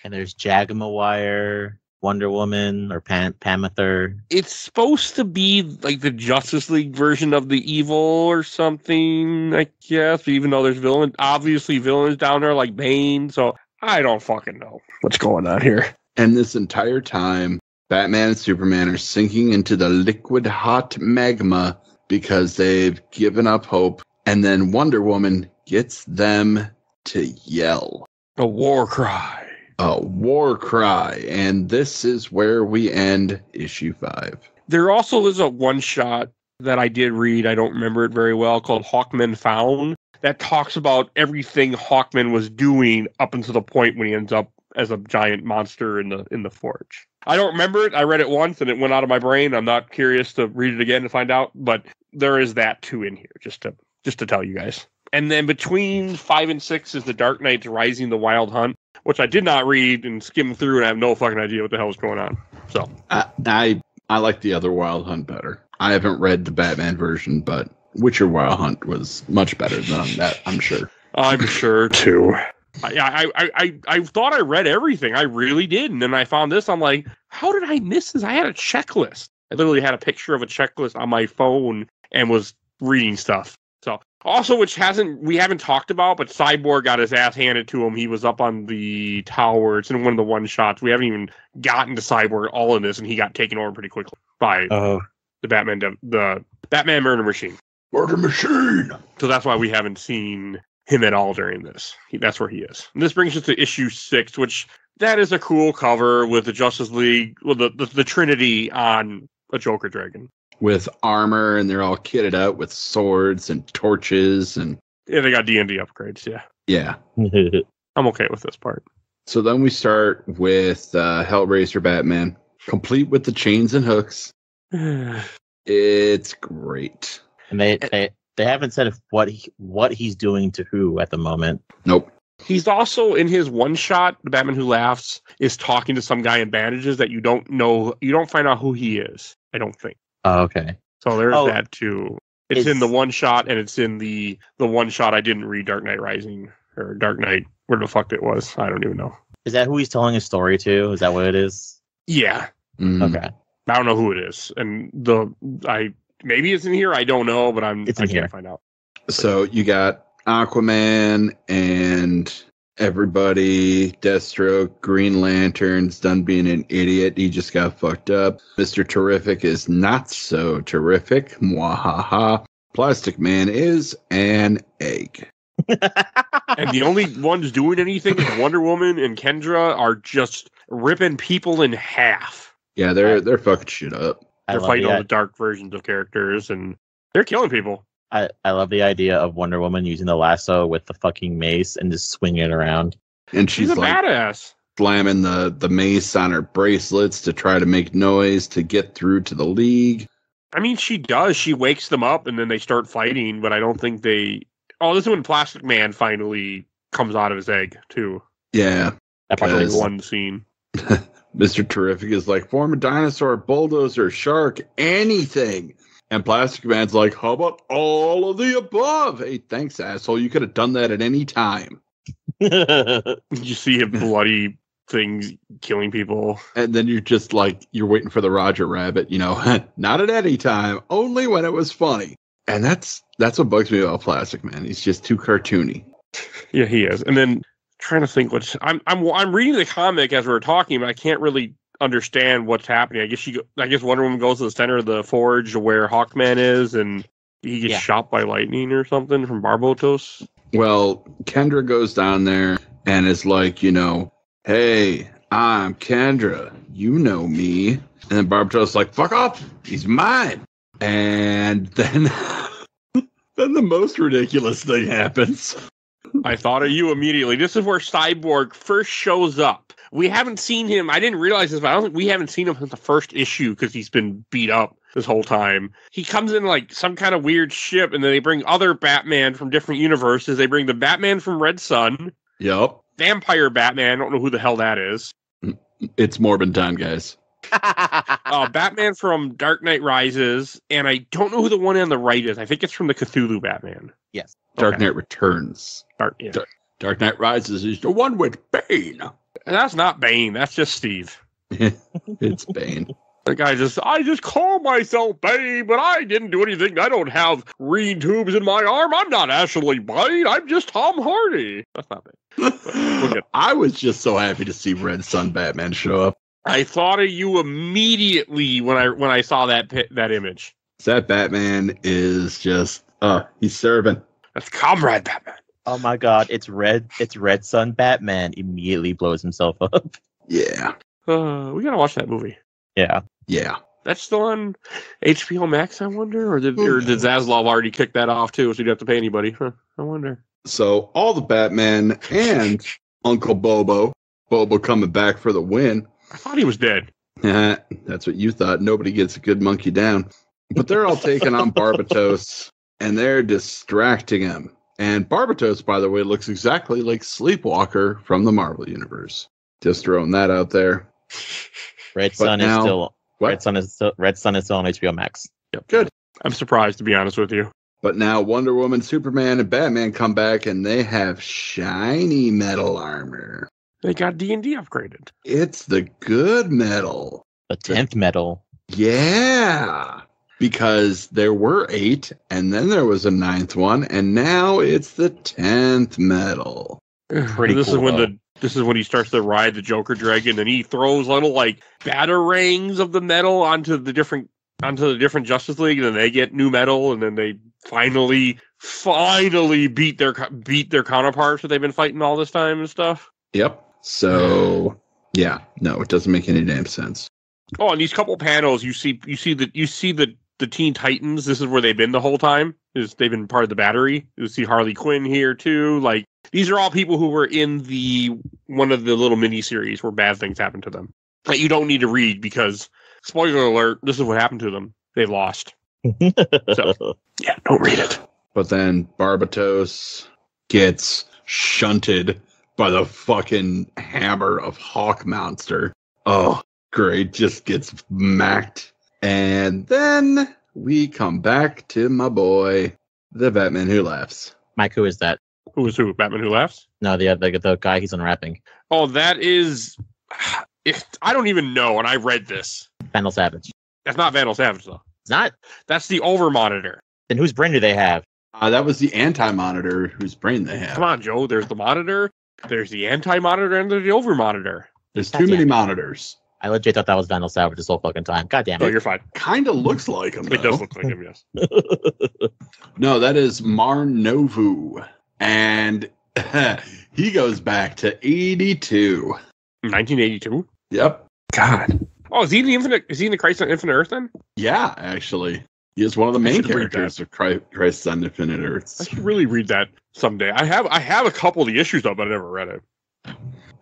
And there's Jagamawire, Wonder Woman, or Panther.
It's supposed to be like the Justice League version of the evil or something, I guess, even though there's obviously villains down there like Bane, so I don't fucking know what's going on here.
And this entire time, Batman and Superman are sinking into the liquid hot magma because they've given up hope. And then Wonder Woman gets them to yell.
A war cry.
A war cry. And this is where we end issue 5.
There also is a one-shot that I did read, I don't remember it very well, called Hawkman Found, that talks about everything Hawkman was doing up until the point when he ends up as a giant monster in the forge. I don't remember it. I read it once and it went out of my brain. I'm not curious to read it again to find out, but there is that too in here, just to tell you guys. And then between 5 and 6 is the Dark Knight's Rising: The Wild Hunt, which I did not read and skim through, and I have no fucking idea what the hell is going on. So
I like the other Wild Hunt better. I haven't read the Batman version, but Witcher Wild Hunt was much better than that, I'm sure.
I'm sure too. I thought I read everything. I really did. And then I found this. I'm like, how did I miss this? I had a checklist. I literally had a picture of a checklist on my phone and was reading stuff. So also, which we haven't talked about, but Cyborg got his ass handed to him. He was up on the tower. It's in one of the one shots. We haven't even gotten to Cyborg all in this, and he got taken over pretty quickly by the Batman Murder Machine.
Murder Machine.
So that's why we haven't seen him at all during this. That's where he is. And this brings us to issue 6, which that is a cool cover with the Justice League, well, the Trinity on a Joker dragon.
With armor, and they're all kitted out with swords and torches. And
yeah, they got D&D upgrades, yeah.
Yeah.
I'm okay with this part.
So then we start with Hellraiser Batman, complete with the chains and hooks. It's great.
And they haven't said what he's doing to who at the moment.
Nope.
He's also in his one shot, the Batman Who Laughs, is talking to some guy in bandages that you don't know. You don't find out who he is, I don't think.
Oh, okay.
So there's that too. It's in the one shot, and it's in the one shot I didn't read, Dark Knight Rising, or Dark Knight, where the fuck it was. I don't even know.
Is that who he's telling his story to? Is that what it is?
Yeah.
Okay.
I don't know who it is. And maybe it's in here, I don't know, but I can't find out.
So you got Aquaman and everybody, Deathstroke, Green Lantern's done being an idiot. He just got fucked up. Mr. Terrific is not so terrific. Mwahaha. Plastic Man is an egg.
And the only ones doing anything is Wonder Woman and Kendra are just ripping people in half.
Yeah, they're fucking shit up.
They're fighting all the dark versions of characters, and they're killing people.
I love the idea of Wonder Woman using the lasso with the fucking mace and just swinging it around.
And she's
a badass.
Slamming the mace on her bracelets to try to make noise to get through to the League.
I mean, she does. She wakes them up, and then they start fighting, but I don't think they... Oh, this is when Plastic Man finally comes out of his egg, too.
Yeah.
That's only one scene.
Mr. Terrific is like, form a dinosaur, bulldozer, shark, anything. And Plastic Man's like, how about all of the above? Hey, thanks, asshole. You could have done that at any time.
You see him bloody things killing people.
And then you're just like, you're waiting for the Roger Rabbit, not at any time, only when it was funny. And that's what bugs me about Plastic Man. He's just too cartoony.
Yeah, he is. And then trying to think I'm reading the comic as we're talking, but I can't really understand what's happening. I guess Wonder Woman goes to the center of the forge where Hawkman is, and he gets shot by lightning or something from Barbatos.
Well, Kendra goes down there and is like, hey, I'm Kendra. You know me. And then Barbatos is like, fuck off. He's mine. And then the most ridiculous thing happens.
I thought of you immediately. This is where Cyborg first shows up. We haven't seen him. I didn't realize this, but I don't think we haven't seen him since the first issue because he's been beat up this whole time. He comes in like some kind of weird ship, and then they bring other Batman from different universes. They bring the Batman from Red Sun.
Yep.
Vampire Batman. I don't know who the hell that is.
It's Morbin time, guys.
Batman from Dark Knight Rises, and I don't know who the one on the right is. I think it's from the Cthulhu Batman.
Yes.
Dark Knight Returns.
Yeah.
Dark Knight Rises is the one with Bane.
And that's not Bane. That's just Steve.
It's Bane.
The guy I just call myself Bane, but I didn't do anything. I don't have reed tubes in my arm. I'm not Ashley Bane. I'm just Tom Hardy. That's not Bane.
I was just so happy to see Red Sun Batman show up.
I thought of you immediately when I saw that image.
That Batman is just, he's serving.
That's Comrade Batman.
Oh my God! It's Red Sun Batman immediately blows himself up.
Yeah.
We gotta watch that movie.
Yeah.
Yeah.
That's still on HBO Max, I wonder, or did Zaslav already kick that off too, so you don't have to pay anybody? Huh, I wonder.
So all the Batman and Uncle Bobo coming back for the win.
I thought he was dead.
That's what you thought. Nobody gets a good monkey down. But they're all taking on Barbatos, and they're distracting him. And Barbatos, by the way, looks exactly like Sleepwalker from the Marvel Universe. Just throwing that out there.
Red Sun is still on HBO Max.
Yep. Good. I'm surprised, to be honest with you.
But now Wonder Woman, Superman, and Batman come back, and they have shiny metal armor.
They got D&D upgraded.
It's the good metal.
The 10th metal.
Yeah. Because there were 8, and then there was a 9th one, and now it's the 10th metal.
Pretty cool.
This is when he starts to ride the Joker dragon, and he throws little like batarangs of the metal onto the different Justice League, and then they get new metal, and then they finally beat their counterparts that they've been fighting all this time and stuff.
Yep. So yeah, no, it doesn't make any damn sense.
Oh, and these couple panels, you see the Teen Titans. This is where they've been the whole time. They've been part of the Battery. You see Harley Quinn here too. Like these are all people who were in one of the little mini series where bad things happened to them that you don't need to read because spoiler alert, this is what happened to them. They lost. So yeah, don't read it.
But then Barbatos gets shunted by the fucking hammer of Hawk Monster. Oh, great. Just gets macked. And then we come back to my boy, the Batman Who Laughs.
Mike, who is that?
Who is who? Batman Who Laughs?
No, the guy he's unwrapping.
Oh, that is... I don't even know, and I read this.
Vandal Savage.
That's not Vandal Savage, though.
It's not?
That's the Over-Monitor.
Then whose brain do they have?
That was the Anti-Monitor whose brain they have.
Come on, Joe. There's the Monitor, there's the Anti-Monitor, and there's the Over-Monitor.
There's too many monitors.
I legit thought that was Vandal Savage this whole fucking time. God damn it.
Oh, you're fine.
Kind of looks like him, though.
It does look like him, yes.
No, that is Marnovu. And he goes back to 82.
1982?
Yep.
God. Oh, is he in the Crisis on Infinite Earth then?
Yeah, actually. He is one of the main characters of Crisis on Infinite Earths.
I should really read that someday. I have a couple of the issues though, but I never read it.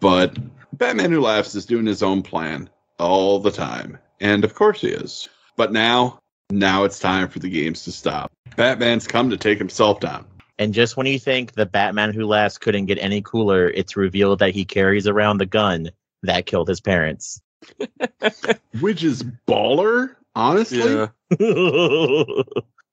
But Batman Who Laughs is doing his own plan all the time. And of course he is. But now it's time for the games to stop. Batman's come to take himself down.
And just when you think the Batman Who Laughs couldn't get any cooler, it's revealed that he carries around the gun that killed his parents.
Which is baller, honestly. Yeah.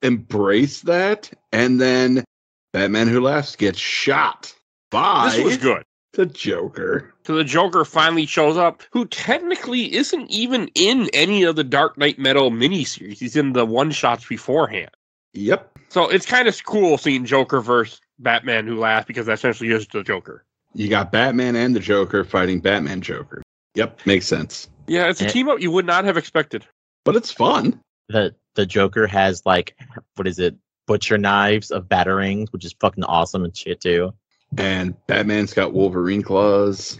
Embrace that. And then Batman Who Laughs gets shot by...
This was good.
The Joker.
So the Joker finally shows up, who technically isn't even in any of the Dark Knight Metal miniseries. He's in the one-shots beforehand.
Yep.
So it's kind of cool seeing Joker versus Batman Who Laughs because that essentially is the Joker.
You got Batman and the Joker fighting Batman Joker. Yep, makes sense.
Yeah, it's a team-up you would not have expected.
But it's fun.
The Joker has, like, what is it? Butcher knives of batarangs, which is fucking awesome and shit, too.
And Batman's got Wolverine claws.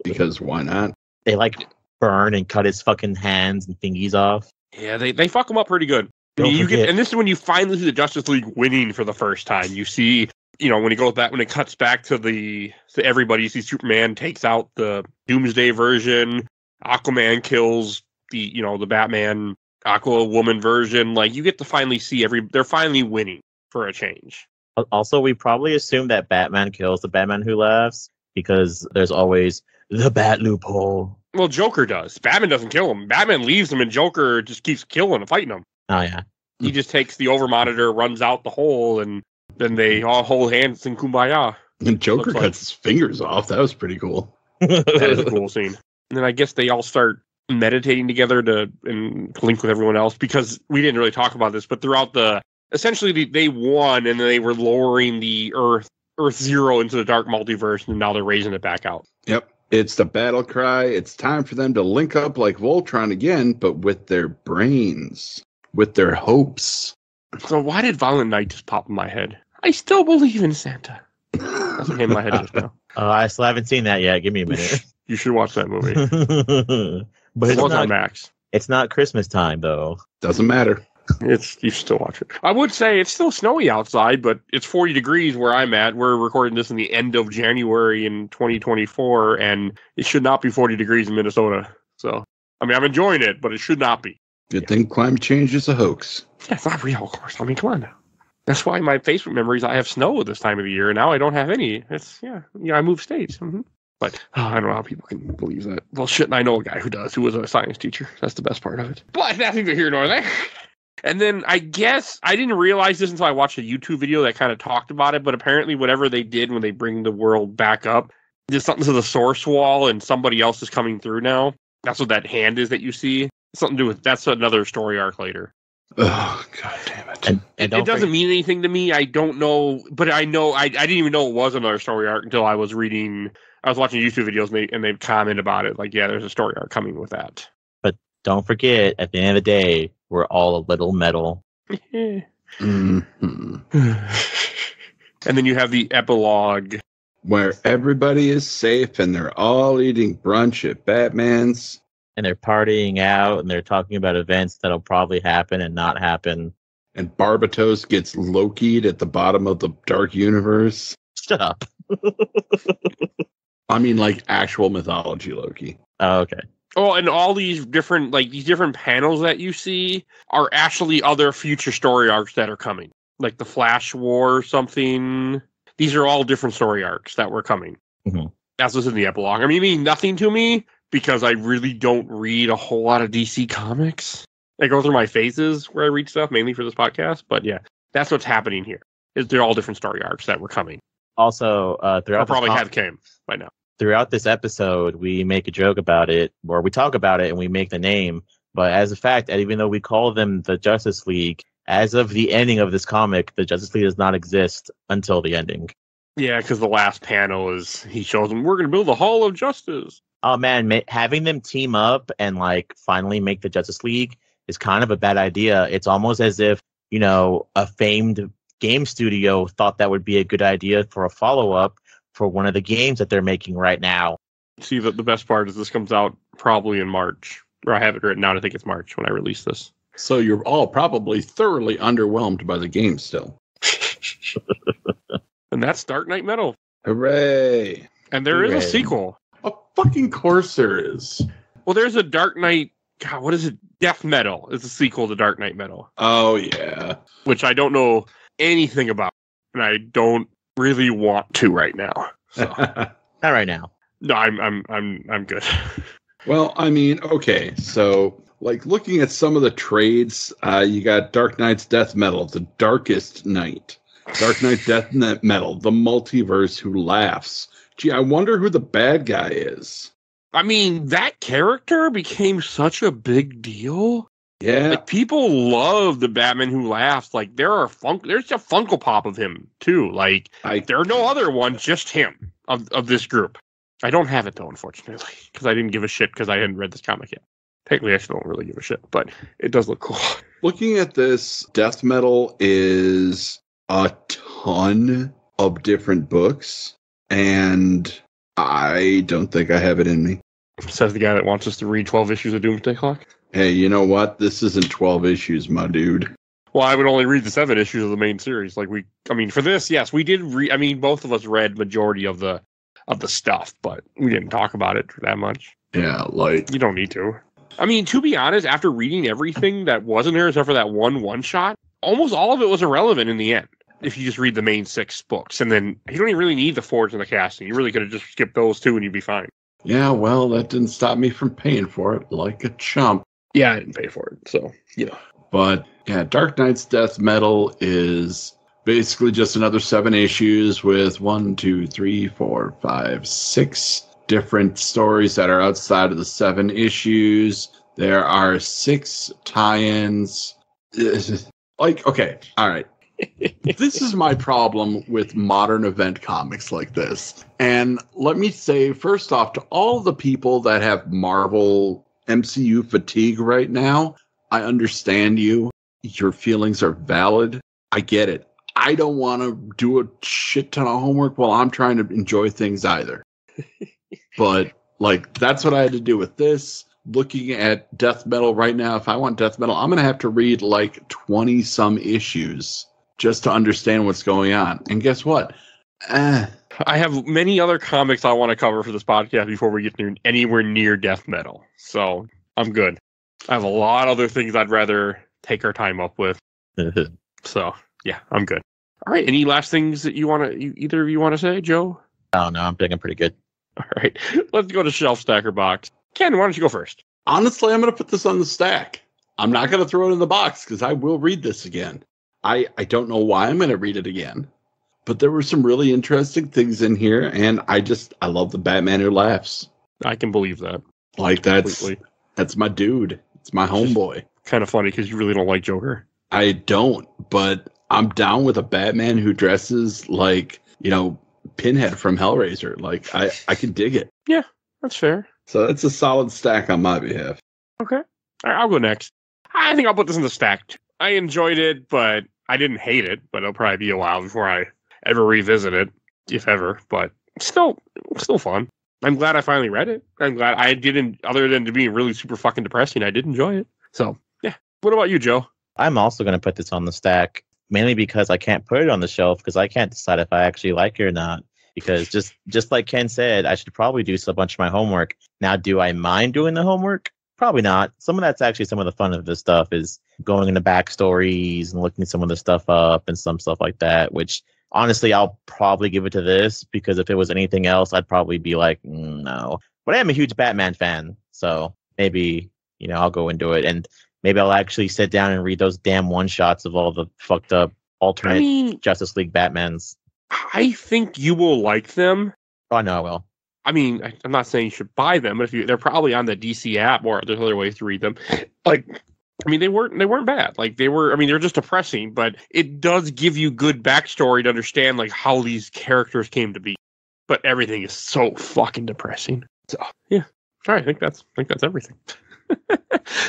Because why not?
They, like, burn and cut his fucking hands and thingies off.
Yeah, they fuck him up pretty good. And this is when you finally see the Justice League winning for the first time. You see, when he goes back, when it cuts back to everybody, you see Superman takes out the Doomsday version, Aquaman kills the Batman Aqua Woman version. Like, you get to finally see they're finally winning for a change.
Also, we probably assume that Batman kills the Batman Who Laughs because there's always the Bat loophole.
Well, Joker does. Batman doesn't kill him. Batman leaves him, and Joker just keeps killing and fighting him.
Oh, yeah.
He just takes the overmonitor, runs out the hole, and then they all hold hands in Kumbaya.
And Joker cuts his fingers off. That was pretty cool.
That is a cool scene. And then I guess they all start meditating together to link with everyone else, because we didn't really talk about this, but throughout essentially they won, and they were lowering the Earth Zero into the dark multiverse, and now they're raising it back out.
Yep. It's the battle cry. It's time for them to link up like Voltron again, but with their brains, with their hopes.
So why did Violent Night just pop in my head? I still believe in Santa. That's what came in my head just now.
I still haven't seen that yet. Give me a minute.
You should watch that movie.
But
It was on Max.
It's not Christmas time, though.
Doesn't matter.
You should still watch it. I would say it's still snowy outside, but it's 40 degrees where I'm at. We're recording this in the end of January in 2024, and it should not be 40 degrees in Minnesota. So, I mean, I'm enjoying it, but it should not be.
Good thing climate change is a hoax.
Yeah, it's not real, of course. I mean, come on now. That's why my Facebook memories, I have snow this time of the year, and now I don't have any. I moved states. Mm-hmm. But I don't know how people can believe that. Well, shit, and I know a guy who was a science teacher. That's the best part of it. But nothing to here nor there. And then I guess I didn't realize this until I watched a YouTube video that kind of talked about it, but apparently whatever they did when they bring the world back up, there's something to the source wall and somebody else is coming through now. That's what that hand is that you see. Something to do with, that's another story arc later.
Oh, God damn it.
And
It doesn't mean anything to me. I don't know, but I know, I didn't even know it was another story arc until I was watching YouTube videos and they'd comment about it. Like, yeah, there's a story arc coming with that.
But don't forget, at the end of the day, we're all a little metal.
Mm-hmm.
And then you have the epilogue.
Where everybody is safe and they're all eating brunch at Batman's.
And they're partying out and they're talking about events that'll probably happen and not happen.
And Barbatos gets Loki'd at the bottom of the dark universe.
Shut up.
I mean, like actual mythology Loki.
Oh, okay.
Oh, and all these different panels that you see are actually other future story arcs that are coming. Like the Flash War or something. These are all different story arcs that were coming.
Mm-hmm.
That's what's in the epilogue. I mean, it means nothing to me because I really don't read a whole lot of DC comics. I go through my phases where I read stuff, mainly for this podcast. But yeah, that's what's happening here. They're all different story arcs that were coming.
Also, throughout
have came by now.
Throughout this episode, we make a joke about it, or we talk about it, and we make the name. But as a fact, even though we call them the Justice League, as of the ending of this comic, the Justice League does not exist until the ending.
Yeah, because the last panel is he shows them we're going to build the Hall of Justice.
Oh man, having them team up and like finally make the Justice League is kind of a bad idea. It's almost as if, you know, a famed game studio thought that would be a good idea for a follow-up for one of the games that they're making right now.
See, the best part is this comes out probably in March. Or I have it written out. I think it's March when I release this.
So you're all probably thoroughly underwhelmed by the game still.
And that's Dark Knight Metal.
Hooray.
And there is a sequel.
Of fucking course there is.
Well, there's a Dark Knight... God, what is it? Death Metal is a sequel to Dark Knight Metal.
Oh, yeah.
Which I don't know anything about. And I don't really want to right now. So.
Not right now.
No, I'm good.
Well, I mean, okay, so like looking at some of the trades, you got Dark Knight's Death Metal, the Darkest Night. Dark Knight Death Metal, the Multiverse Who Laughs. Gee, I wonder who the bad guy is.
I mean, that character became such a big deal.
Yeah.
Like, people love the Batman Who Laughs. Like, there's a Funko Pop of him, too. Like, there are no other ones, just him of this group. I don't have it, though, unfortunately, because I didn't give a shit because I hadn't read this comic yet. Technically, I still don't really give a shit, but it does look cool.
Looking at this, Death Metal is a ton of different books, and I don't think I have it in me.
Says the guy that wants us to read 12 issues of Doomsday Clock.
Hey, you know what? This isn't 12 issues, my dude.
Well, I would only read the 7 issues of the main series. For this, yes, we did read. I mean, both of us read majority of the stuff, but we didn't talk about it that much.
Yeah, like...
You don't need to. I mean, to be honest, after reading everything that wasn't there, except for that one-shot, almost all of it was irrelevant in the end. If you just read the main 6 books, and then you don't even really need the Forge and the casting. You really could have just skipped those 2 and you'd be fine.
Yeah, well, that didn't stop me from paying for it like a chump.
Yeah, I didn't pay for it, so, you know.
But, yeah, Dark Knight's Death Metal is basically just another 7 issues with 6 different stories that are outside of the 7 issues. There are 6 tie-ins. Like, okay, all right. This is my problem with modern event comics like this. And let me say, first off, to all the people that have Marvel MCU fatigue right now, I understand you. Your feelings are valid. I get it. I don't want to do a shit ton of homework while I'm trying to enjoy things either. But, like, that's what I had to do with this. Looking at Death Metal right now, if I want Death Metal, I'm going to have to read, like, 20-some issues just to understand what's going on. And guess what?
I have many other comics I want to cover for this podcast before we get anywhere near Death Metal. So, I'm good. I have a lot of other things I'd rather take our time up with. So, yeah, I'm good. All right. Any last things that either of you want to say, Joe?
Oh, no, I'm thinking pretty good.
All right. Let's go to Shelf Stacker Box. Ken, why don't you go first?
Honestly, I'm going to put this on the stack. I'm not going to throw it in the box because I will read this again. I don't know why I'm going to read it again. But there were some really interesting things in here, and I love the Batman who laughs.
I can believe that.
Like, that's my dude. It's my homeboy.
Kind of funny because you really don't like Joker.
I don't, but I'm down with a Batman who dresses like, Pinhead from Hellraiser. Like, I can dig it.
Yeah, that's fair.
So it's a solid stack on my behalf.
Okay. All right, I'll go next. I think I'll put this in the stack too. I enjoyed it, but I didn't hate it. But it'll probably be a while before I ever revisit it, if ever. But still fun. I'm glad I finally read it. I'm glad I didn't, other than to being really super fucking depressing, I did enjoy it. So, yeah. What about you, Joe?
I'm also going to put this on the stack, mainly because I can't put it on the shelf because I can't decide if I actually like it or not. Because just like Ken said, I should probably do a bunch of my homework. Now, do I mind doing the homework? Probably not. Some of that's actually some of the fun of this stuff is going into backstories and looking some of the stuff up and some stuff like that, which honestly, I'll probably give it to this because if it was anything else, I'd probably be like, no. But I am a huge Batman fan, so maybe, I'll go into it. And maybe I'll actually sit down and read those damn one-shots of all the fucked up alternate Justice League Batmans.
I think you will like them.
Oh, I know I will.
I mean, I'm not saying you should buy them, but they're probably on the DC app or there's other ways to read them. Like, I mean, they weren't bad. Like they're just depressing, but it does give you good backstory to understand like how these characters came to be. But everything is so fucking depressing. So yeah. All right, I think that's everything.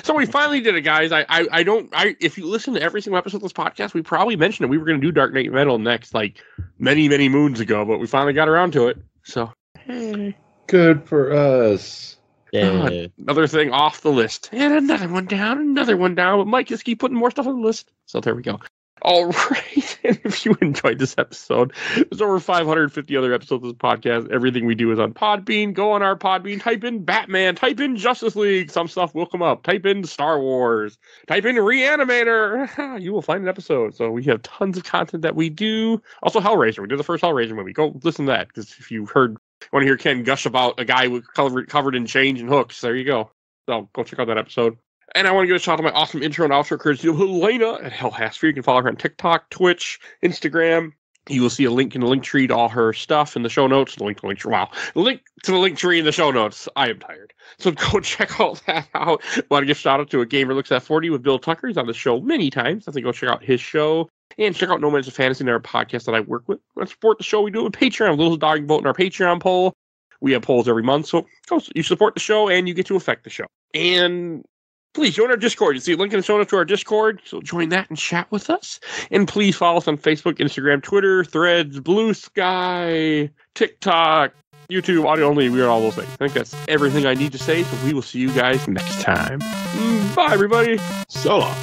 So we finally did it, guys. If you listen to every single episode of this podcast, we probably mentioned it. We were going to do Dark Knight Metal next, like many, many moons ago, but we finally got around to it. So, hey.
Good for us.
Yeah.
Another thing off the list. And another one down. But Mike just keep putting more stuff on the list. So there we go. All right. And if you enjoyed this episode, there's over 550 other episodes of this podcast. Everything we do is on Podbean. Go on our Podbean. Type in Batman. Type in Justice League. Some stuff will come up. Type in Star Wars. Type in Reanimator. You will find an episode. So we have tons of content that we do. Also, Hellraiser. We did the first Hellraiser movie. Go listen to that. Because if you want to hear Ken gush about a guy covered in chains and hooks, there you go. So go check out that episode. And I want to give a shout out to my awesome intro and outro courtesy of Helena at Hell Has You can follow her on TikTok, Twitch, Instagram. You will see a link in the link tree to all her stuff in the show notes. The link to the link tree in the show notes. I am tired. So go check all that out. Want to give a shout out to A Gamer Looks at 40 with Bill Tucker. He's on the show many times. I think go check out his show. And check out No Man's a Fantasy, our podcast that I work with. Want to support the show? We do it with Patreon. Little Dog vote in our Patreon poll. We have polls every month. So you support the show and you get to affect the show. And please join our Discord. You see a link in the show notes to our Discord. So join that and chat with us. And please follow us on Facebook, Instagram, Twitter, Threads, Blue Sky, TikTok, YouTube, audio only. We are all those things. I think that's everything I need to say. So we will see you guys next time. Bye, everybody.
So long.